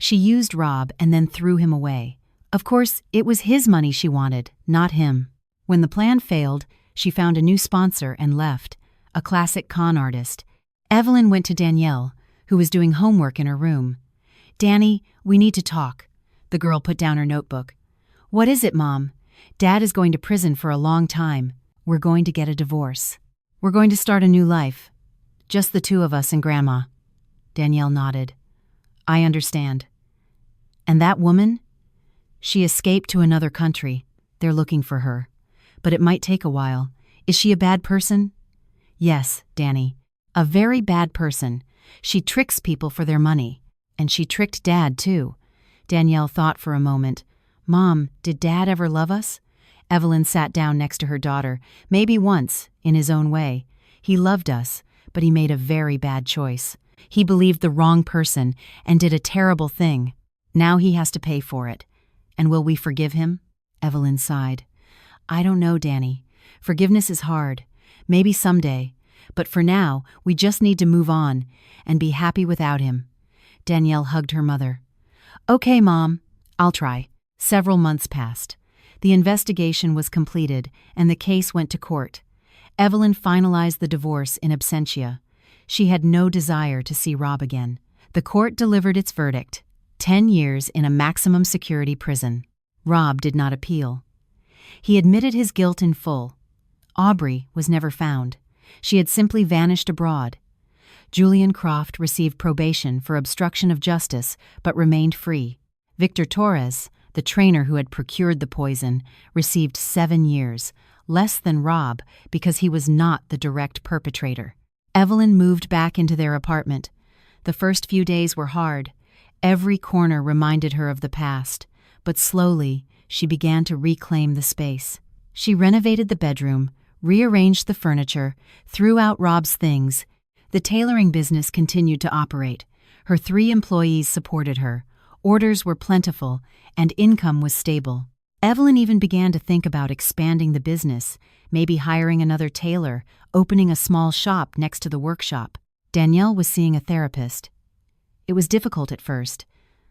She used Rob and then threw him away. Of course, it was his money she wanted, not him. When the plan failed, she found a new sponsor and left, a classic con artist. Evelyn went to Danielle, who was doing homework in her room. Danny, we need to talk. The girl put down her notebook. What is it, Mom? Dad is going to prison for a long time. We're going to get a divorce. We're going to start a new life. Just the two of us and Grandma. Danielle nodded. I understand. And that woman? She escaped to another country. They're looking for her. But it might take a while. Is she a bad person? Yes, Danny. A very bad person. She tricks people for their money. And she tricked Dad, too. Danielle thought for a moment. Mom, did Dad ever love us? Evelyn sat down next to her daughter. Maybe once, in his own way. He loved us, but he made a very bad choice. He believed the wrong person and did a terrible thing. Now he has to pay for it. And will we forgive him? Evelyn sighed. I don't know, Danny. Forgiveness is hard. Maybe someday. But for now, we just need to move on and be happy without him. Danielle hugged her mother. Okay, Mom. I'll try. Several months passed. The investigation was completed, and the case went to court. Evelyn finalized the divorce in absentia. She had no desire to see Rob again. The court delivered its verdict: 10 years in a maximum security prison. Rob did not appeal. He admitted his guilt in full. Aubrey was never found. She had simply vanished abroad. Julian Croft received probation for obstruction of justice, but remained free. Victor Torres, the trainer who had procured the poison, received 7 years, less than Rob because he was not the direct perpetrator. Evelyn moved back into their apartment. The first few days were hard. Every corner reminded her of the past, but slowly she began to reclaim the space. She renovated the bedroom, rearranged the furniture, threw out Rob's things. The tailoring business continued to operate. Her 3 employees supported her. Orders were plentiful, and income was stable. Evelyn even began to think about expanding the business, maybe hiring another tailor, opening a small shop next to the workshop. Danielle was seeing a therapist. It was difficult at first.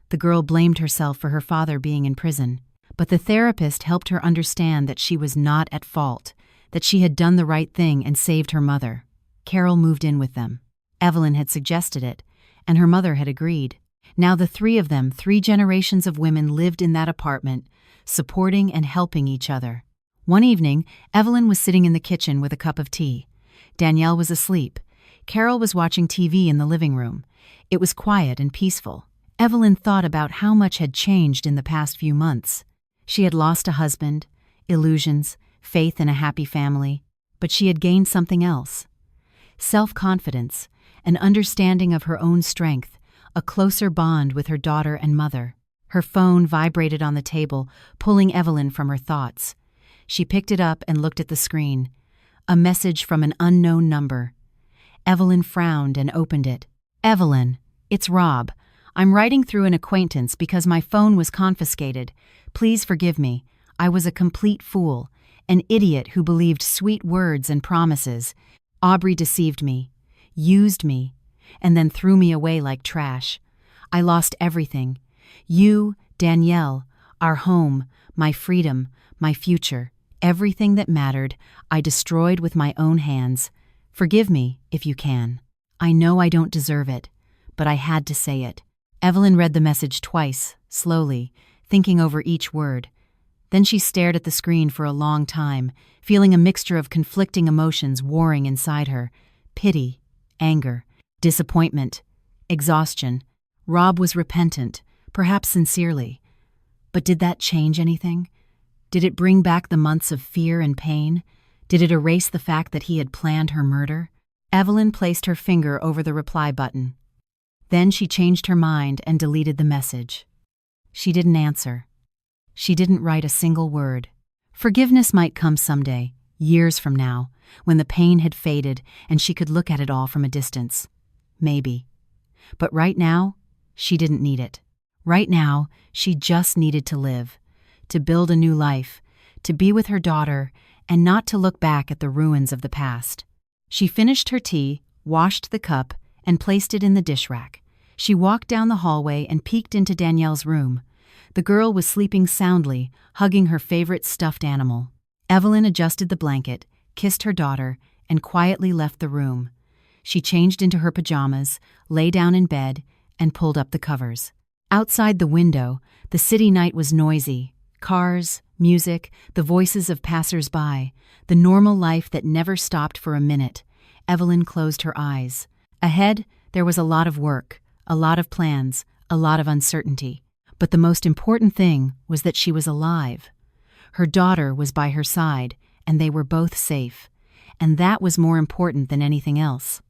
The girl blamed herself for her father being in prison. But the therapist helped her understand that she was not at fault, that she had done the right thing and saved her mother. Carol moved in with them. Evelyn had suggested it, and her mother had agreed. Now the 3 of them, 3 generations of women, lived in that apartment, supporting and helping each other. One evening, Evelyn was sitting in the kitchen with a cup of tea. Danielle was asleep. Carol was watching TV in the living room. It was quiet and peaceful. Evelyn thought about how much had changed in the past few months. She had lost a husband, illusions, faith in a happy family, but she had gained something else. Self-confidence, an understanding of her own strength, a closer bond with her daughter and mother. Her phone vibrated on the table, pulling Evelyn from her thoughts. She picked it up and looked at the screen. A message from an unknown number. Evelyn frowned and opened it. Evelyn, it's Rob. I'm writing through an acquaintance because my phone was confiscated. Please forgive me. I was a complete fool, an idiot who believed sweet words and promises. Aubrey deceived me, used me, and then threw me away like trash. I lost everything. You, Danielle, our home, my freedom, my future, everything that mattered, I destroyed with my own hands. Forgive me, if you can. I know I don't deserve it, but I had to say it. Evelyn read the message twice, slowly, thinking over each word. Then she stared at the screen for a long time, feeling a mixture of conflicting emotions warring inside her: pity, anger, disappointment, exhaustion. Rob was repentant, perhaps sincerely. But did that change anything? Did it bring back the months of fear and pain? Did it erase the fact that he had planned her murder? Evelyn placed her finger over the reply button. Then she changed her mind and deleted the message. She didn't answer. She didn't write a single word. Forgiveness might come someday, years from now, when the pain had faded and she could look at it all from a distance. Maybe. But right now, she didn't need it. Right now, she just needed to live, to build a new life, to be with her daughter, and not to look back at the ruins of the past. She finished her tea, washed the cup, and placed it in the dish rack. She walked down the hallway and peeked into Danielle's room. The girl was sleeping soundly, hugging her favorite stuffed animal. Evelyn adjusted the blanket, kissed her daughter, and quietly left the room. She changed into her pajamas, lay down in bed, and pulled up the covers. Outside the window, the city night was noisy. Cars, music, the voices of passers-by, the normal life that never stopped for a minute. Evelyn closed her eyes. Ahead, there was a lot of work, a lot of plans, a lot of uncertainty. But the most important thing was that she was alive. Her daughter was by her side, and they were both safe. And that was more important than anything else.